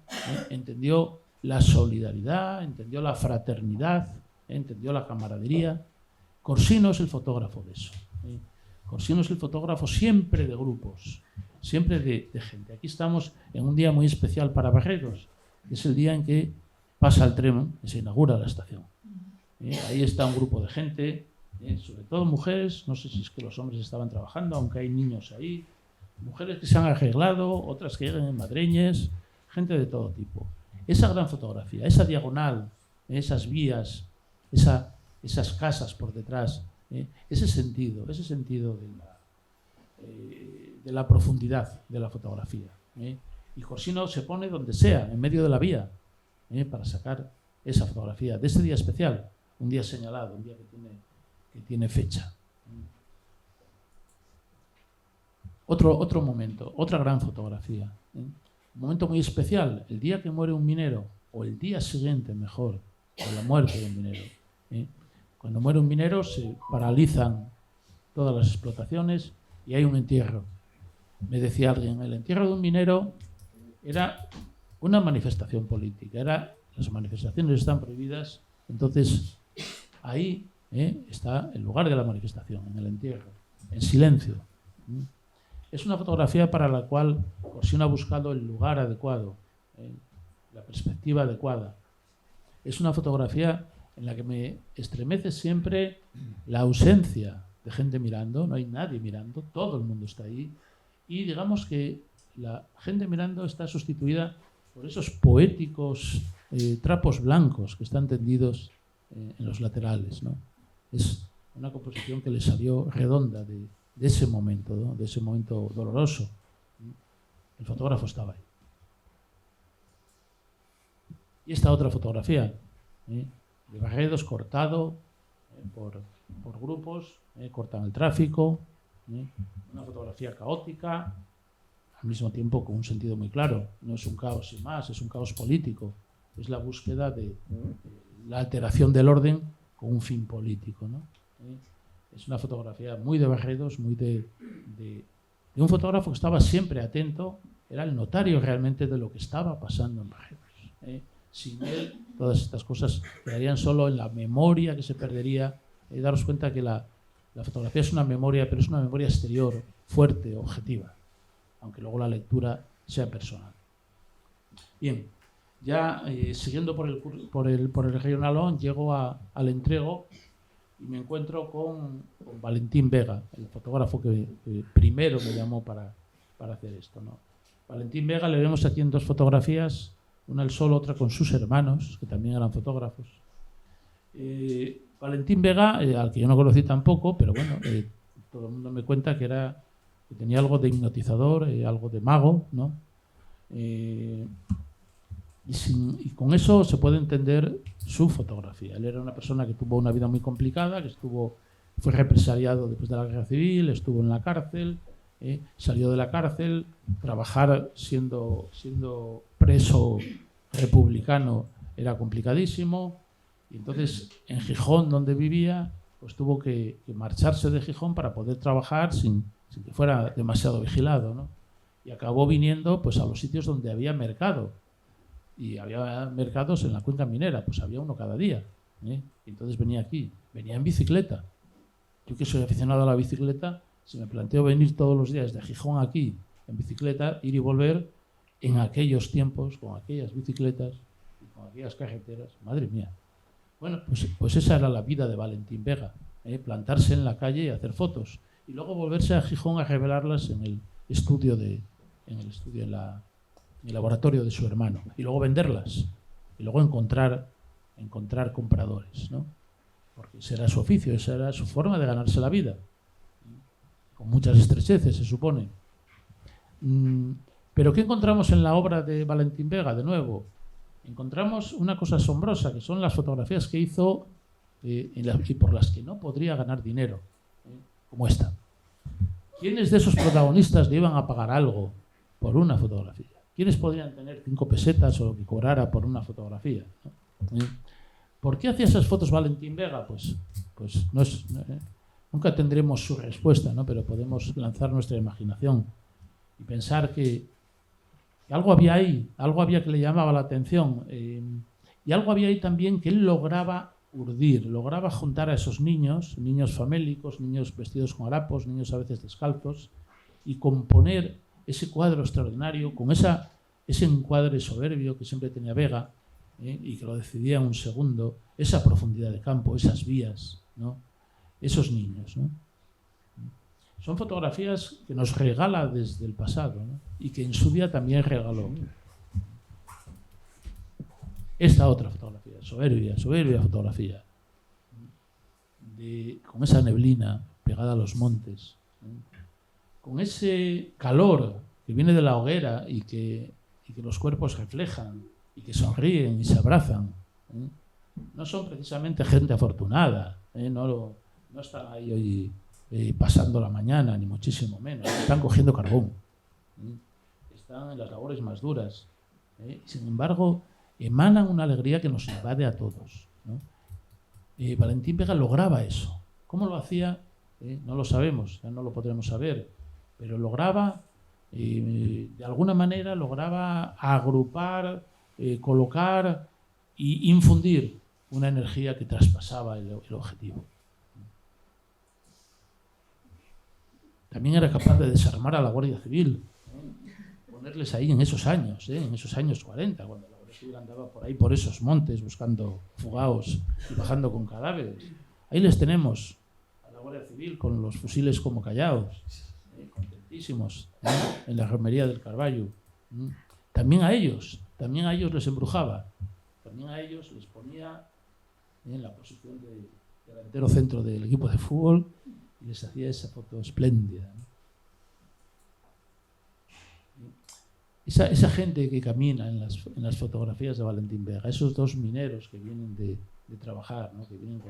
entendió la solidaridad, entendió la fraternidad, entendió la camaradería. Corsino es el fotógrafo de eso. Corsino es el fotógrafo siempre de grupos, siempre de gente. Aquí estamos en un día muy especial para Barredos, que es el día en que pasa el tren y se inaugura la estación. Ahí está un grupo de gente, sobre todo mujeres, no sé si es que los hombres estaban trabajando, aunque hay niños ahí, mujeres que se han arreglado, otras que llegan en madreñes, gente de todo tipo. Esa gran fotografía, esa diagonal, esas vías, esas casas por detrás, ese sentido de la profundidad de la fotografía. Y Corsino se pone donde sea, en medio de la vía, para sacar esa fotografía de ese día especial, un día señalado, un día que tiene fecha. Otro momento, otra gran fotografía. Un momento muy especial, el día que muere un minero, o el día siguiente, mejor, de la muerte de un minero. Cuando muere un minero se paralizan todas las explotaciones y hay un entierro. Me decía alguien, el entierro de un minero era una manifestación política, las manifestaciones están prohibidas, entonces ahí está el lugar de la manifestación, en el entierro, en silencio. Es una fotografía para la cual Corsino ha buscado el lugar adecuado, la perspectiva adecuada. Es una fotografía en la que me estremece siempre la ausencia de gente mirando, no hay nadie mirando, todo el mundo está ahí, y digamos que la gente mirando está sustituida por esos poéticos trapos blancos que están tendidos en los laterales, ¿no? Es una composición que le salió redonda de ese momento, ¿no? De ese momento doloroso. El fotógrafo estaba ahí. Y esta otra fotografía, de Barredos cortado por grupos, cortan el tráfico, una fotografía caótica, al mismo tiempo con un sentido muy claro. No es un caos sin más, es un caos político. Es la búsqueda de la alteración del orden con un fin político, ¿no? Es una fotografía muy de Barredos, muy de un fotógrafo que estaba siempre atento, era el notario realmente de lo que estaba pasando en Barredos. Sin él, todas estas cosas quedarían solo en la memoria que se perdería. Daros cuenta que la fotografía es una memoria, pero es una memoria exterior, fuerte, objetiva, aunque luego la lectura sea personal. Bien, ya siguiendo por el Regionalón, llego al entrego y me encuentro con Valentín Vega, el fotógrafo que primero me llamó para hacer esto, ¿no? Valentín Vega le vemos aquí en dos fotografías, una él solo, otra con sus hermanos, que también eran fotógrafos. Valentín Vega, al que yo no conocí tampoco, pero bueno, todo el mundo me cuenta que tenía algo de hipnotizador, algo de mago, ¿no? Y con eso se puede entender su fotografía. Él era una persona que tuvo una vida muy complicada, que fue represaliado después de la guerra civil, estuvo en la cárcel, salió de la cárcel, trabajar siendo preso republicano era complicadísimo, y entonces en Gijón, donde vivía, pues tuvo que marcharse de Gijón para poder trabajar sin que fuera demasiado vigilado, ¿no? Y acabó viniendo pues a los sitios donde había mercado, y había mercados en la cuenca minera, pues había uno cada día, ¿eh? Y entonces venía aquí, venía en bicicleta. Yo, que soy aficionado a la bicicleta, si me planteo venir todos los días de Gijón aquí en bicicleta, ir y volver en aquellos tiempos, con aquellas bicicletas y con aquellas carreteras, madre mía. Bueno, pues esa era la vida de Valentín Vega, plantarse en la calle y hacer fotos, y luego volverse a Gijón a revelarlas en el laboratorio de su hermano, y luego venderlas, y luego encontrar compradores, ¿no? Porque ese era su oficio, esa era su forma de ganarse la vida, con muchas estrecheces, se supone. Pero ¿qué encontramos en la obra de Valentín Vega? De nuevo, encontramos una cosa asombrosa, que son las fotografías que hizo y por las que no podría ganar dinero, como esta. ¿Quiénes de esos protagonistas le iban a pagar algo por una fotografía? ¿Quiénes podrían tener 5 pesetas o lo que cobrara por una fotografía, ¿no? ¿Por qué hacía esas fotos Valentín Vega? Pues no es, nunca tendremos su respuesta, ¿no? Pero podemos lanzar nuestra imaginación y pensar que algo había ahí, algo había que le llamaba la atención, y algo había ahí también que él lograba urdir, lograba juntar a esos niños famélicos, niños vestidos con harapos, niños a veces descalzos, y componer ese cuadro extraordinario con ese encuadre soberbio que siempre tenía Vega, y que lo decidía en un segundo, esa profundidad de campo, esas vías, ¿no? Esos niños, ¿no? Son fotografías que nos regala desde el pasado, ¿no? Y que en su día también regaló. Esta otra fotografía, soberbia fotografía, con esa neblina pegada a los montes, ¿no? Con ese calor que viene de la hoguera y que los cuerpos reflejan y que sonríen y se abrazan, ¿eh? No son precisamente gente afortunada, ¿eh? No están ahí hoy pasando la mañana, ni muchísimo menos. Están cogiendo carbón, ¿eh? Están en las labores más duras, ¿eh? Sin embargo, emanan una alegría que nos invade a todos, ¿no? Valentín Vega lograba eso. ¿Cómo lo hacía? No lo sabemos, ya no lo podremos saber, pero lograba, de alguna manera, lograba agrupar, colocar e infundir una energía que traspasaba el objetivo. También era capaz de desarmar a la Guardia Civil, ponerles ahí en esos años 40, cuando la Guardia Civil andaba por ahí, por esos montes, buscando fugaos y bajando con cadáveres. Ahí les tenemos, a la Guardia Civil, con los fusiles como callados, contentísimos, en la romería del Carballo. También a ellos les embrujaba, también a ellos les ponía en la posición de delantero centro del equipo de fútbol y les hacía esa foto espléndida, ¿no? esa gente que camina en las fotografías de Valentín Vega, esos dos mineros que vienen de trabajar, ¿no? Que vienen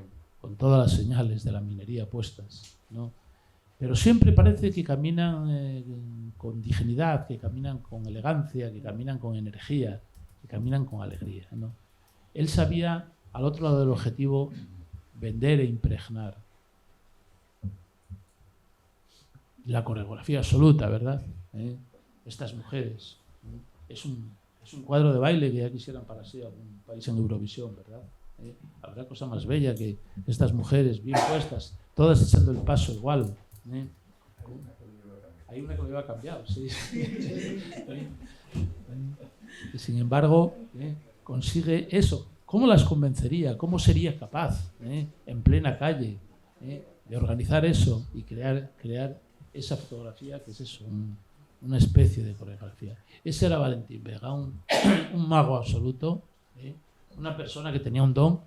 con todas las señales de la minería puestas, ¿no? Pero siempre parece que caminan con dignidad, que caminan con elegancia, que caminan con energía, que caminan con alegría, ¿no? Él sabía, al otro lado del objetivo, vender e impregnar. La coreografía absoluta, ¿verdad? Estas mujeres. Es un cuadro de baile que ya quisieran para sí algún país en Eurovisión, ¿verdad? Habrá cosa más bella que estas mujeres bien puestas, todas echando el paso igual. Hay una que me iba a cambiar, sí. Y sin embargo, consigue eso. ¿Cómo las convencería? ¿Cómo sería capaz, en plena calle, de organizar eso y crear esa fotografía que es eso, una especie de coreografía? Ese era Valentín Vega, un mago absoluto, una persona que tenía un don,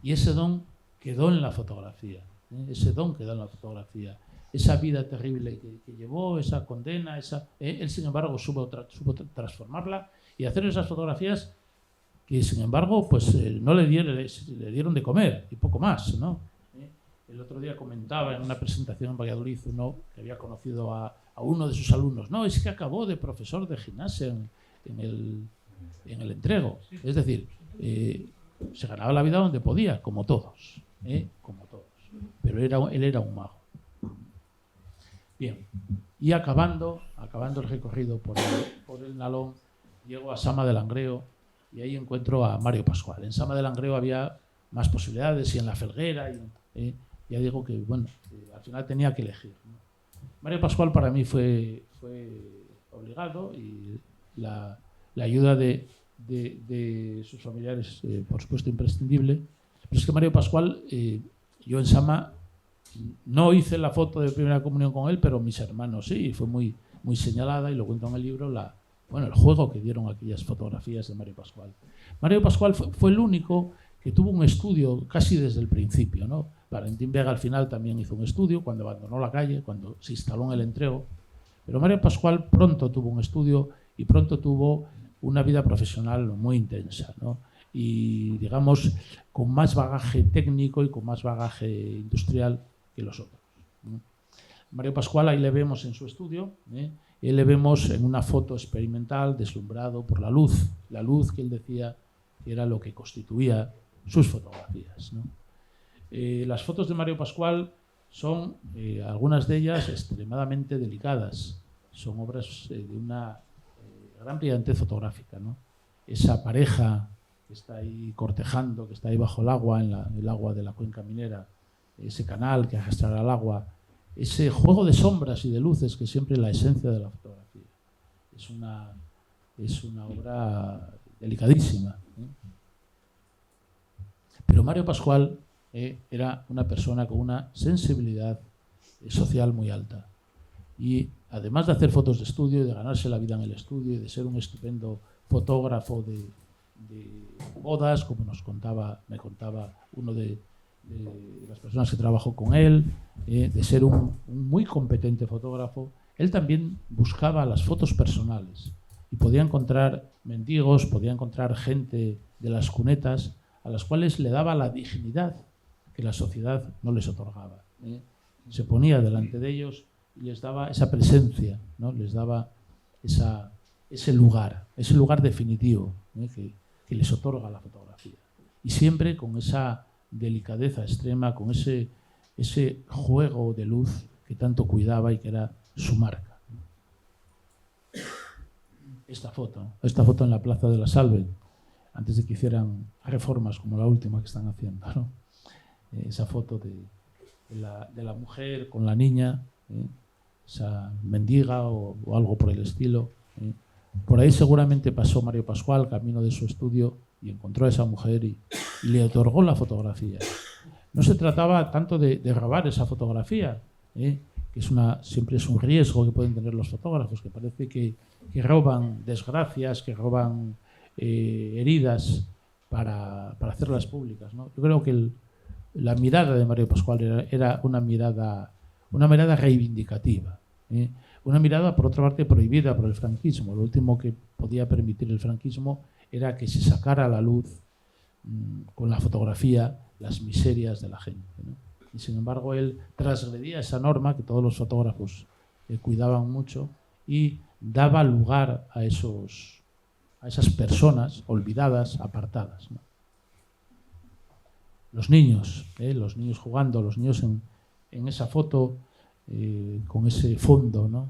y ese don quedó en la fotografía. Ese don quedó en la fotografía. Esa vida terrible que llevó, esa condena, él sin embargo supo transformarla y hacer esas fotografías que sin embargo pues no le dieron de comer y poco más, ¿no? El otro día comentaba en una presentación en Valladolid uno que había conocido a uno de sus alumnos. No, es que acabó de profesor de gimnasia en el entrego. Es decir, se ganaba la vida donde podía, como todos, como todos. Pero él era un mago. Bien, y acabando el recorrido por el Nalón, llego a Sama de Langreo y ahí encuentro a Mario Pascual. En Sama de Langreo había más posibilidades, y en La Felguera, ya digo que, bueno, al final tenía que elegir, ¿no? Mario Pascual para mí fue obligado, y la ayuda de sus familiares, por supuesto, imprescindible. Pero es que Mario Pascual, yo en Sama no hice la foto de primera comunión con él, pero mis hermanos sí, y fue muy, muy señalada, y lo cuento en el libro, el juego que dieron aquellas fotografías de Mario Pascual. Mario Pascual fue el único que tuvo un estudio casi desde el principio, ¿no? Valentín Vega al final también hizo un estudio cuando abandonó la calle, cuando se instaló en el entrego, pero Mario Pascual pronto tuvo un estudio y pronto tuvo una vida profesional muy intensa, ¿no? Y digamos con más bagaje técnico y con más bagaje industrial que los otros, ¿no? Mario Pascual, ahí le vemos en su estudio, y le vemos en una foto experimental, deslumbrado por la luz que él decía que era lo que constituía sus fotografías, ¿no? Las fotos de Mario Pascual son, algunas de ellas, extremadamente delicadas. Son obras de una gran brillantez fotográfica, ¿no? Esa pareja que está ahí cortejando, que está ahí bajo el agua, el agua de la cuenca minera, ese canal que arrastrará al agua, ese juego de sombras y de luces que siempre es la esencia de la fotografía. Es una obra delicadísima, ¿eh? Pero Mario Pascual era una persona con una sensibilidad social muy alta. Y además de hacer fotos de estudio, de ganarse la vida en el estudio y de ser un estupendo fotógrafo de bodas, como me contaba uno de las personas que trabajó con él, de ser un muy competente fotógrafo, él también buscaba las fotos personales y podía encontrar mendigos, podía encontrar gente de las cunetas a las cuales le daba la dignidad que la sociedad no les otorgaba. Se ponía delante de ellos y les daba esa presencia, ¿no? Les daba ese lugar definitivo, que les otorga la fotografía. Y siempre con esa delicadeza extrema, con ese juego de luz que tanto cuidaba y que era su marca. Esta foto en la Plaza de la Salve, antes de que hicieran reformas como la última que están haciendo, ¿no? Esa foto de la mujer con la niña, esa mendiga o algo por el estilo. Por ahí seguramente pasó Mario Pascual, camino de su estudio, y encontró a esa mujer y le otorgó la fotografía. No se trataba tanto de robar esa fotografía, que siempre es un riesgo que pueden tener los fotógrafos, que parece que roban desgracias, que roban heridas para hacerlas públicas, ¿no? Yo creo que la mirada de Mario Pascual era una mirada reivindicativa, Una mirada, por otra parte, prohibida por el franquismo. Lo último que podía permitir el franquismo era que se sacara a la luz con la fotografía las miserias de la gente, ¿no? Y sin embargo él transgredía esa norma que todos los fotógrafos cuidaban mucho y daba lugar a esas personas olvidadas, apartadas, ¿no? Los niños jugando, los niños en esa foto con ese fondo, ¿no?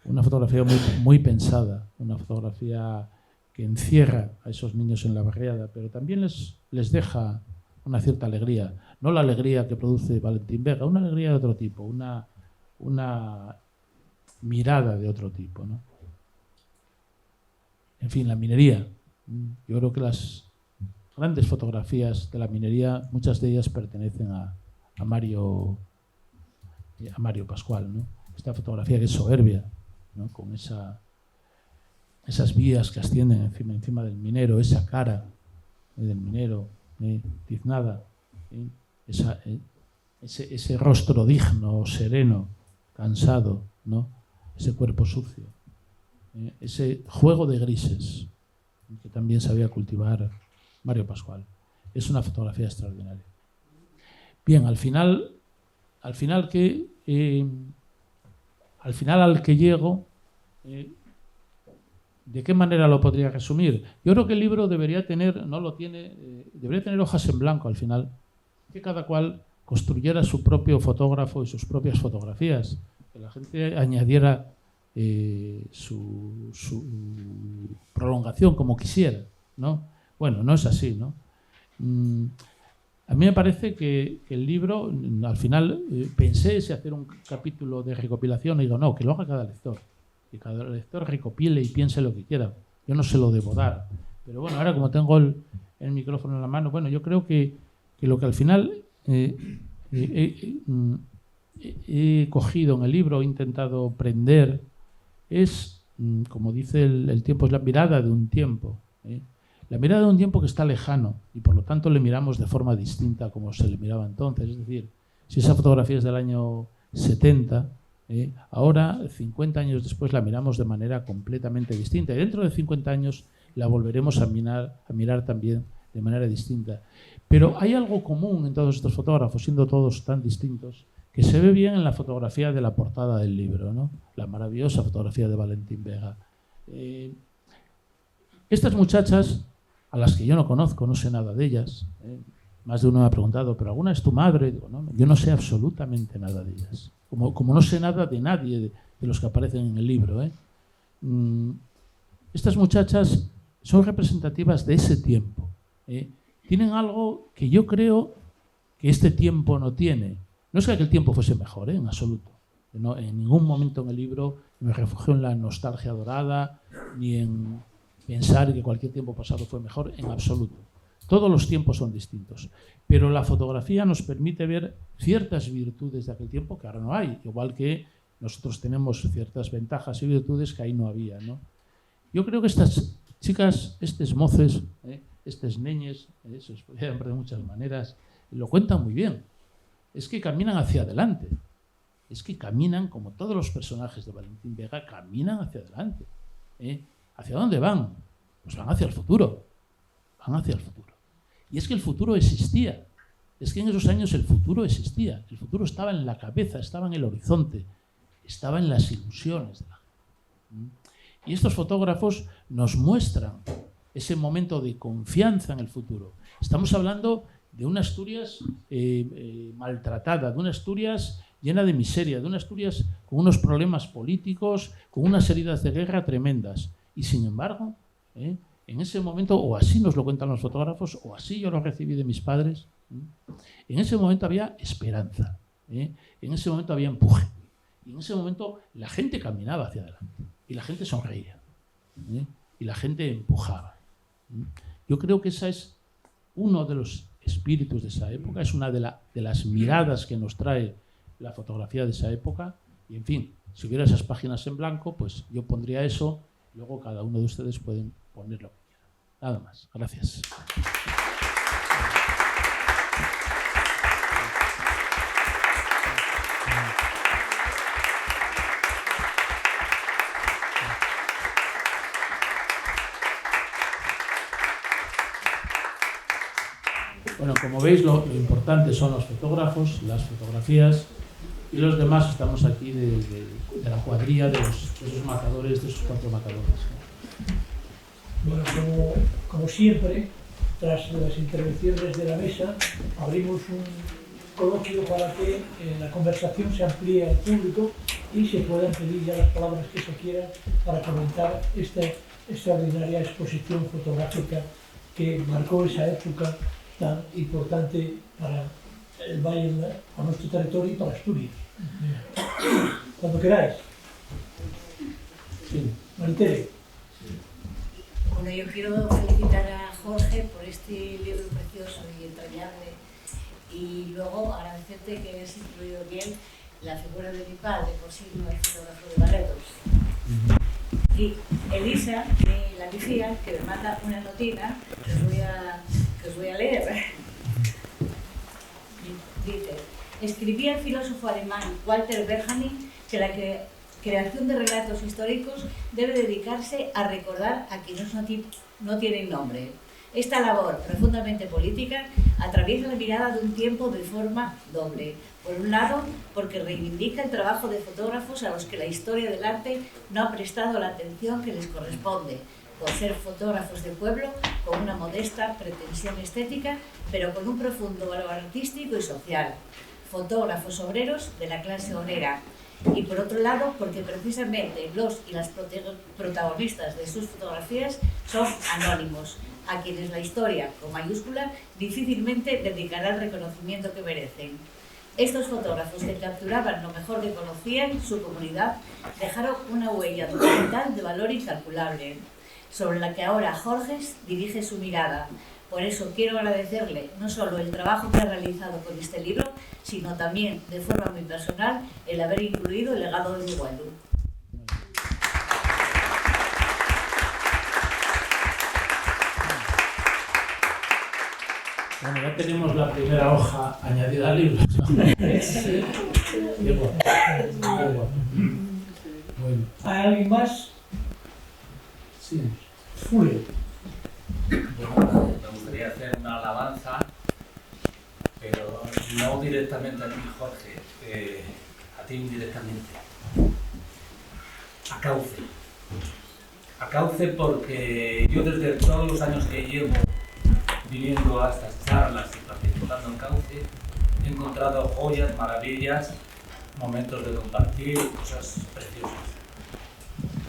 Una fotografía muy pensada, una fotografía que encierra a esos niños en la barriada, pero también les deja una cierta alegría, no la alegría que produce Valentín Vega, una alegría de otro tipo, una mirada de otro tipo, ¿no? En fin, la minería. Yo creo que las grandes fotografías de la minería, muchas de ellas pertenecen a Mario Pascual, ¿no? Esta fotografía que es soberbia, ¿no? Con esas vías que ascienden encima del minero, esa cara del minero tiznada, ese rostro digno, sereno, cansado, ¿no? Ese cuerpo sucio, ese juego de grises que también sabía cultivar Mario Pascual. Es una fotografía extraordinaria. Bien, al final al que llego, ¿de qué manera lo podría resumir? Yo creo que el libro debería tener hojas en blanco al final, que cada cual construyera su propio fotógrafo y sus propias fotografías, que la gente añadiera su prolongación como quisiera, ¿no? Bueno, no es así, ¿no? A mí me parece que el libro, al final, pensé si hacer un capítulo de recopilación y digo, no, que lo haga cada lector. Que cada lector recopile y piense lo que quiera. Yo no se lo debo dar. Pero bueno, ahora como tengo el micrófono en la mano, bueno, yo creo que lo que al final he cogido en el libro, he intentado prender, es, como dice el tiempo, es la mirada de un tiempo. La mirada de un tiempo que está lejano y por lo tanto le miramos de forma distinta a como se le miraba entonces. Es decir, si esa fotografía es del año 70, ahora, 50 años después, la miramos de manera completamente distinta. Y dentro de 50 años la volveremos a mirar también de manera distinta. Pero hay algo común en todos estos fotógrafos, siendo todos tan distintos, que se ve bien en la fotografía de la portada del libro, ¿no? La maravillosa fotografía de Valentín Vega. Estas muchachas, a las que yo no conozco, no sé nada de ellas, más de uno me ha preguntado, ¿pero alguna es tu madre? Digo, no, yo no sé absolutamente nada de ellas. Como no sé nada de nadie de los que aparecen en el libro, Estas muchachas son representativas de ese tiempo. Tienen algo que yo creo que este tiempo no tiene. No es que aquel tiempo fuese mejor, en absoluto. No, en ningún momento en el libro me refugio en la nostalgia dorada, ni en pensar que cualquier tiempo pasado fue mejor, en absoluto. Todos los tiempos son distintos. Pero la fotografía nos permite ver ciertas virtudes de aquel tiempo que ahora no hay, igual que nosotros tenemos ciertas ventajas y virtudes que ahí no había, ¿no? Yo creo que estas chicas, estos moces, estos neñes, se les podría llamar de muchas maneras, lo cuentan muy bien. Es que caminan hacia adelante. Es que caminan, como todos los personajes de Valentín Vega, caminan hacia adelante. ¿Hacia dónde van? Pues van hacia el futuro. Van hacia el futuro. Y es que el futuro existía. Es que en esos años el futuro existía. El futuro estaba en la cabeza, estaba en el horizonte, estaba en las ilusiones de la gente. Y estos fotógrafos nos muestran ese momento de confianza en el futuro. Estamos hablando de una Asturias maltratada, de una Asturias llena de miseria, de una Asturias con unos problemas políticos, con unas heridas de guerra tremendas. Y sin embargo, en ese momento, o así nos lo cuentan los fotógrafos, o así yo lo recibí de mis padres, en ese momento había esperanza, en ese momento había empuje, y en ese momento la gente caminaba hacia adelante, y la gente sonreía, y la gente empujaba. Yo creo que ese es uno de los espíritus de esa época, es una de las miradas que nos trae la fotografía de esa época, y en fin, si hubiera esas páginas en blanco, pues yo pondría eso. Luego cada uno de ustedes pueden poner lo que quieran. Nada más. Gracias. Como veis, lo importante son los fotógrafos, las fotografías, y los demás estamos aquí de la cuadrilla de esos matadores, de esos 4 matadores. Bueno, como siempre, tras las intervenciones de la mesa, abrimos un coloquio para que la conversación se amplíe al público y se puedan pedir ya las palabras que se quieran para comentar esta extraordinaria exposición fotográfica que marcó esa época tan importante para el Valle, para nuestro territorio y para Asturias. Cuando queráis. Sí. Maritere. Bueno, yo quiero felicitar a Jorge por este libro precioso y entrañable y luego agradecerte que hayas incluido bien la figura de mi padre, por sí no es fotógrafo de Barretos. Y Elisa, la Lucía, que me manda una notina que os voy a leer. Dice, escribía el filósofo alemán Walter Benjamin que la creación de relatos históricos debe dedicarse a recordar a quienes no tienen nombre. Esta labor profundamente política atraviesa la mirada de un tiempo de forma doble. Por un lado, porque reivindica el trabajo de fotógrafos a los que la historia del arte no ha prestado la atención que les corresponde, por ser fotógrafos de pueblo con una modesta pretensión estética, pero con un profundo valor artístico y social. Fotógrafos obreros de la clase obrera. Y por otro lado, porque precisamente los y las protagonistas de sus fotografías son anónimos, a quienes la historia, con mayúscula, difícilmente dedicará el reconocimiento que merecen. Estos fotógrafos que capturaban lo mejor que conocían su comunidad dejaron una huella documental de valor incalculable, sobre la que ahora Jorge dirige su mirada. Por eso quiero agradecerle no solo el trabajo que ha realizado con este libro, sino también, de forma muy personal, el haber incluido el legado de mi abuelo. Bueno, ya tenemos la primera hoja añadida al libro. Sí. Qué guapo. Qué guapo. Bueno. ¿Hay alguien más? Sí. Julio. Bueno, me gustaría hacer una alabanza, pero no directamente a ti, Jorge, a ti indirectamente. A Cauce. A Cauce porque yo desde todos los años que llevo viniendo a estas charlas y participando en Cauce, he encontrado joyas, maravillas, momentos de compartir, cosas preciosas.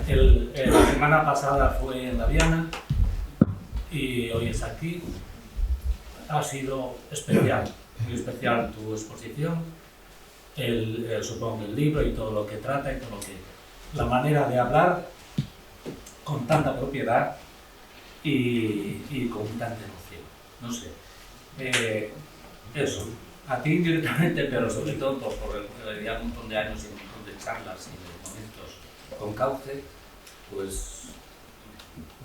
La semana pasada fue en La Viana y hoy es aquí. Ha sido especial, muy especial tu exposición, supongo el libro y todo lo que trata y todo lo que... La manera de hablar con tanta propiedad y con tanta emoción. No sé. Eso, a ti directamente, pero sobre todo por ya un montón de años y un montón de charlas y de momentos con Cauce, pues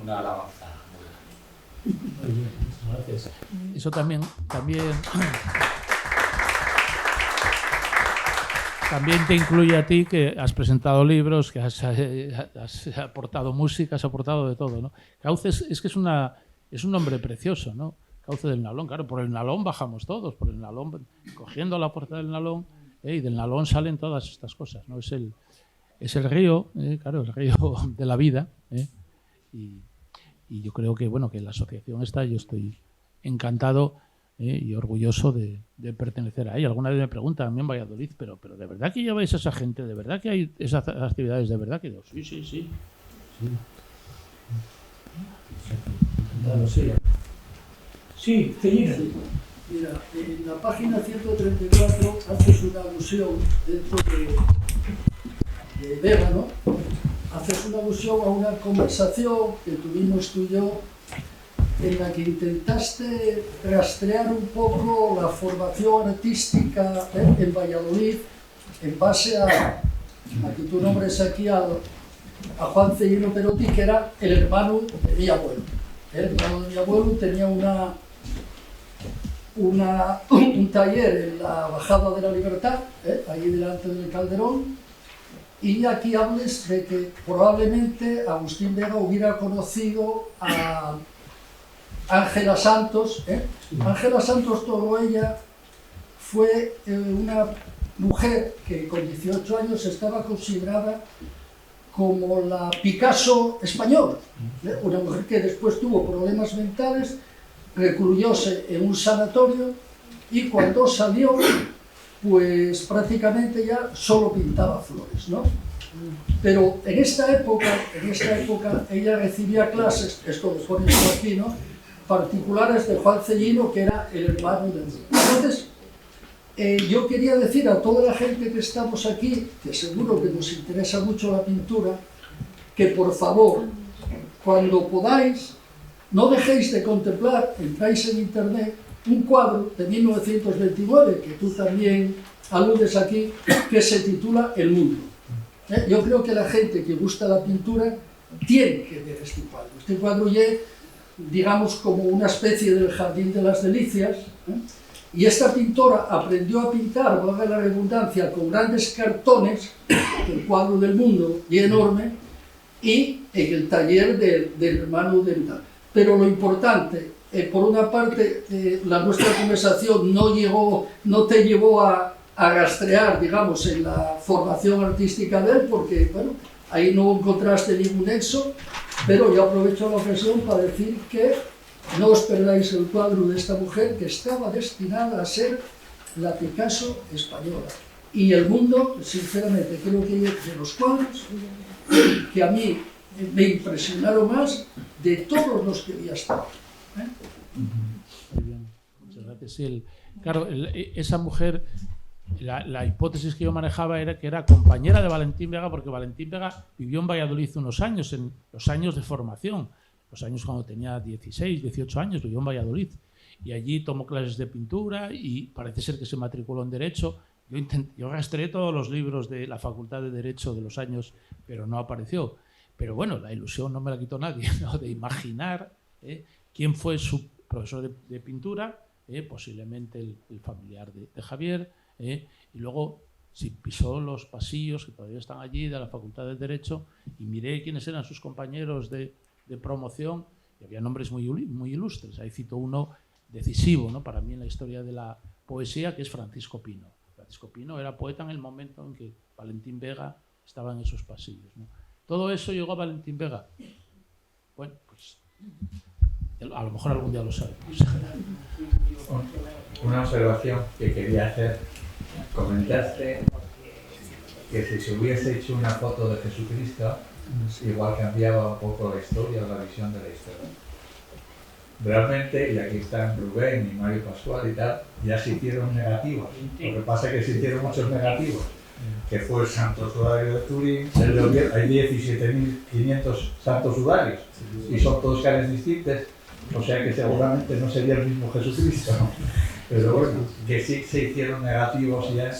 una alabanza muy grande. Muy bien, muchas gracias. Eso también te incluye a ti, que has presentado libros, que has aportado música, has aportado de todo, ¿no? Cauce es que es un nombre precioso, ¿no? Cauce del Nalón, claro, por el Nalón bajamos todos, por el Nalón, cogiendo la puerta del Nalón, y del Nalón salen todas estas cosas, ¿no? Es el río, claro, el río de la vida, y yo creo que, bueno, que la asociación está, yo estoy encantado y orgulloso de pertenecer a ella. Alguna vez me preguntan, también en Valladolid, pero ¿de verdad que lleváis a esa gente? ¿De verdad que hay esas actividades? ¿De verdad que digo? Sí. Encantado, sí. Sí, Cellina. Mira, en la página 134 haces una alusión dentro de Vega, ¿no? Haces una alusión a una conversación que tuvimos tú y yo en la que intentaste rastrear un poco la formación artística en Valladolid en base a que tú nombres aquí a Juan Cellino Perotti, que era el hermano de mi abuelo. El hermano de mi abuelo tenía un taller en la Bajada de la Libertad, ahí delante del Calderón, y aquí hables de que probablemente Agustín Vega hubiera conocido Ángela Santos. Ángela Santos Torroella fue una mujer que con 18 años estaba considerada como la Picasso español, una mujer que después tuvo problemas mentales, recluyóse en un sanatorio y cuando salió, pues prácticamente ya solo pintaba flores, ¿no? Pero en esta época ella recibía clases, esto lo pone aquí, ¿no?, particulares de Juan Cellino, que era el hermano de Dios. Entonces, yo quería decir a toda la gente que estamos aquí, que seguro que nos interesa mucho la pintura, que por favor, cuando podáis, no dejéis de contemplar, entráis en internet, un cuadro de 1929, que tú también aludes aquí, que se titula El Mundo. Yo creo que la gente que gusta la pintura tiene que ver este cuadro. Este cuadro es, digamos, como una especie del Jardín de las Delicias, y esta pintora aprendió a pintar, valga la redundancia, con grandes cartones, el cuadro del Mundo, y enorme, y en el taller del hermano de Vidal. Pero lo importante, por una parte, nuestra conversación no te llevó a rastrear, digamos, en la formación artística de él, porque, bueno, ahí no encontraste ningún nexo, pero yo aprovecho la ocasión para decir que no os perdáis el cuadro de esta mujer que estaba destinada a ser la Picasso española. Y El Mundo, sinceramente, creo que es de los cuadros que a mí me impresionaron más de todos los que vi hasta ahora. Muy bien, muchas gracias. Sí, claro, esa mujer, la hipótesis que yo manejaba era que era compañera de Valentín Vega, porque Valentín Vega vivió en Valladolid unos años, en los años de formación, los años cuando tenía 16, 18 años, vivió en Valladolid. Y allí tomó clases de pintura y parece ser que se matriculó en Derecho. Yo rastreé todos los libros de la Facultad de Derecho de los años, pero no apareció. Pero bueno, la ilusión no me la quitó nadie, ¿no?, de imaginar quién fue su profesor de pintura, posiblemente el familiar de Javier, y luego si pisó los pasillos que todavía están allí de la Facultad de Derecho y miré quiénes eran sus compañeros de promoción, y había nombres muy ilustres. Ahí cito uno decisivo, ¿no?, para mí en la historia de la poesía, que es Francisco Pino. Francisco Pino era poeta en el momento en que Valentín Vega estaba en esos pasillos, ¿no? Todo eso llegó a Valentín Vega. Bueno, pues a lo mejor algún día lo sabemos. Una observación que quería hacer. Comentaste que si se hubiese hecho una foto de Jesucristo, igual cambiaba un poco la historia o la visión de la historia. Realmente, y aquí están Rubén y Mario Pascual y tal, ya se hicieron negativos. Lo que pasa es que se hicieron muchos negativos, que fue el Santo Sudario de Turín. Hay 17.500 santos sudarios y son todos caras distintas, o sea que seguramente no sería el mismo Jesucristo. Pero bueno, que sí se hicieron negativos ya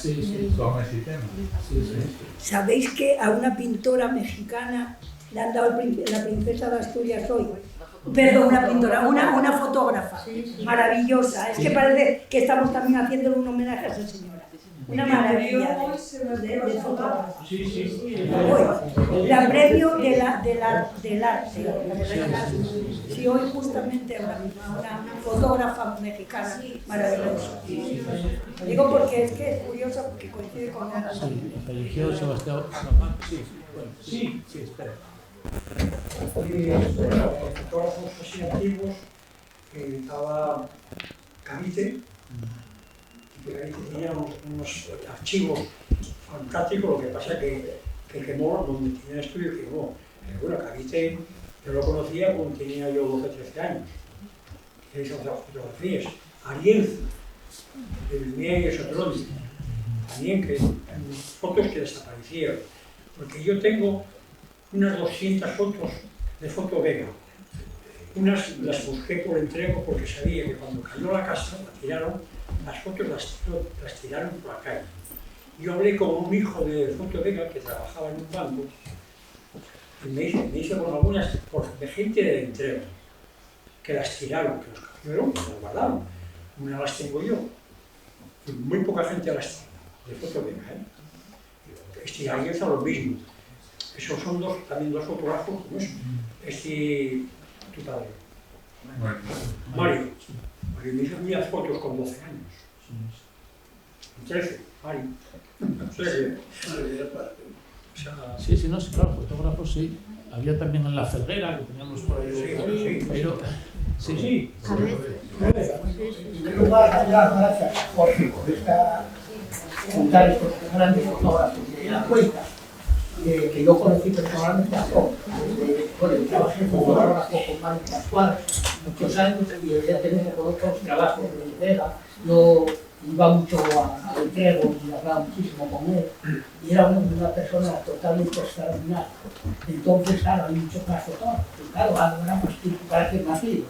con ese tema. ¿Sabéis que a una pintora mexicana le han dado la princesa de Asturias hoy? Perdón, una pintora, una fotógrafa maravillosa. Es que parece que estamos también haciéndole un homenaje a esa señora. Una maravilla de fotógrafa. La premio del arte. Sí, hoy justamente una fotógrafa mexicana maravillosa. Digo porque es que es curioso, porque coincide con la... Falleció Sebastián. Sí, espera. Fotógrafos así antiguos que estaba Cavite, y que Cavite tenía unos archivos fantásticos. Lo que pasa es que quemó, donde tenía el estudio quemó. Pero bueno, Cavite yo lo conocía cuando tenía yo 12 o 13 años. Y hizo otras fotografías. Arienzo, de Vilmea y Sotroni, también que fotos que desaparecieron. Porque yo tengo unas 200 fotos de Foto Vega. Unas las busqué por entrego porque sabía que cuando cayó la casa, la tiraron, las fotos las tiraron por la calle. Yo hablé con un hijo de Foto Vega que trabajaba en un banco y me dice con algunas de gente de entrega que las tiraron, que los cogieron, que las guardaron. Una las tengo yo. Y muy poca gente las tiene, de Foto Vega. Este año es lo mismo. Esos son también dos fotógrafos como eso. Tu padre. Mario. Mario me hizo unas fotos con 12 años. 13, Mario. Sí, sí, no, sí, claro, fotógrafos sí. Había también en La Felguera, que teníamos por ahí. Pero, sí. En primer lugar, dar las gracias a Jorge por contar estos grandes fotógrafos. Me da cuenta que yo conocí personalmente a Jorge. Bueno, trabajé como fotógrafo con Mario Pascual muchos años y evidentemente con otros trabajos de Vega. Yo iba mucho a entrego y hablaba muchísimo con él y era una persona totalmente extraordinaria. Entonces, claro, hay muchos más fotógrafos. Claro, ahora pues parece más líos,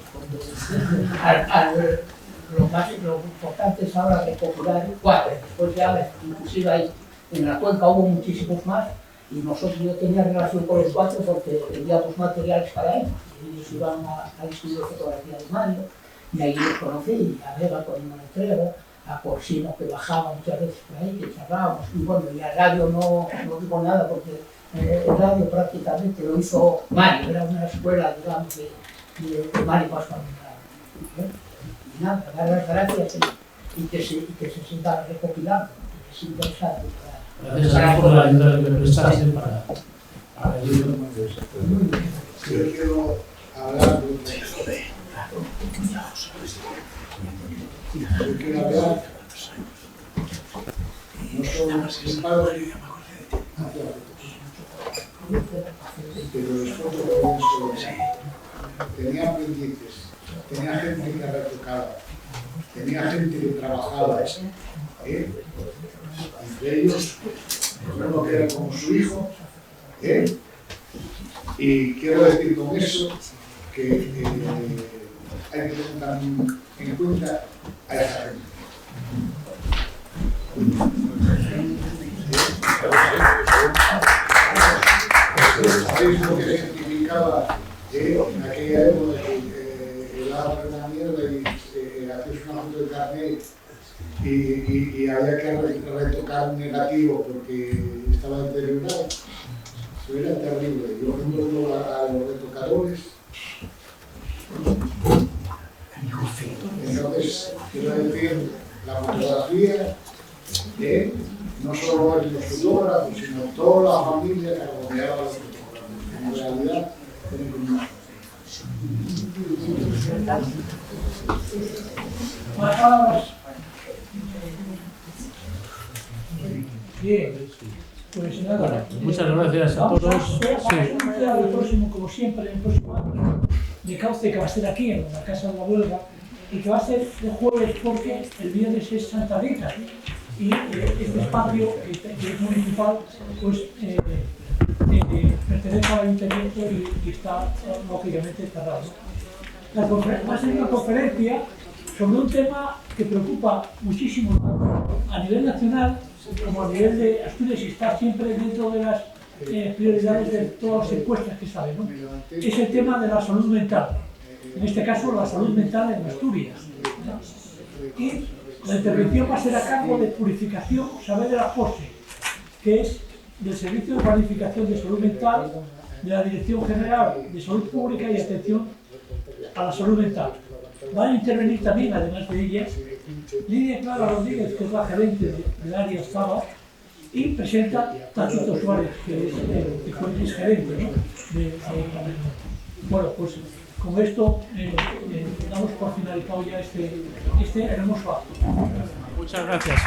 lo importante es ahora recopilar cuatro. Después ya, inclusive ahí, en la cuenca hubo muchísimos más y yo tenía relación con los cuatro porque teníamos materiales para ellos. Ellos iban al estudio de fotografía de Mario y ahí los conocí, a Vega con una entrega, a Corsino que bajaba muchas veces por ahí, que charlábamos, y bueno, y a radio no digo nada porque el radio prácticamente lo hizo Mario, era una escuela, digamos, de Mario Pascual. Y nada, dar las gracias y que se siga recopilando, es interesante. Gracias por la ayuda que me prestaste para ayudar. Yo quiero hablar de no solo un padre, pero los fotos tenía aprendices, tenía gente que retocaba, tenía gente que trabajaba, entre ellos uno que era como su hijo, y quiero decir con eso que hay que tener también en cuenta a esa gente. ¿Sabéis lo que significaba en aquella época el árbol de la mierda y hacías una foto de carnet y había que retocar un negativo porque estaba deteriorado? Eso era terrible. Yo recuerdo a los retocadores. Entonces, quiero decir, la fotografía, no solo los fotógrafos, sino toda la familia que rodeaba a los fotógrafos. En realidad, tienen una. Bien, pues nada. Bueno, muchas gracias a todos. El próximo, como siempre, el próximo año de Cauce, que va a ser aquí, en la Casa de la Huelga, y que va a ser el jueves porque el viernes es Santa Rita. Y este espacio, que es municipal, pues pertenece al ayuntamiento y está lógicamente cerrado. Va a ser una conferencia sobre un tema que preocupa muchísimo a nivel nacional como a nivel de Asturias y está siempre dentro de las prioridades de todas las encuestas que salen, ¿no? Es el tema de la salud mental, en este caso la salud mental en Asturias, ¿no? Y la intervención va a ser a cargo de Purificación Saavedra José, que es del Servicio de Planificación de Salud Mental de la Dirección General de Salud Pública y Atención a la Salud Mental. Van a intervenir también, además de ella, Lidia Clara Rodríguez, que es la gerente del área Estaba, y presenta Tacito Suárez, que es gerente, ¿no? Bueno, pues con esto damos por finalizado ya este hermoso acto. Muchas gracias.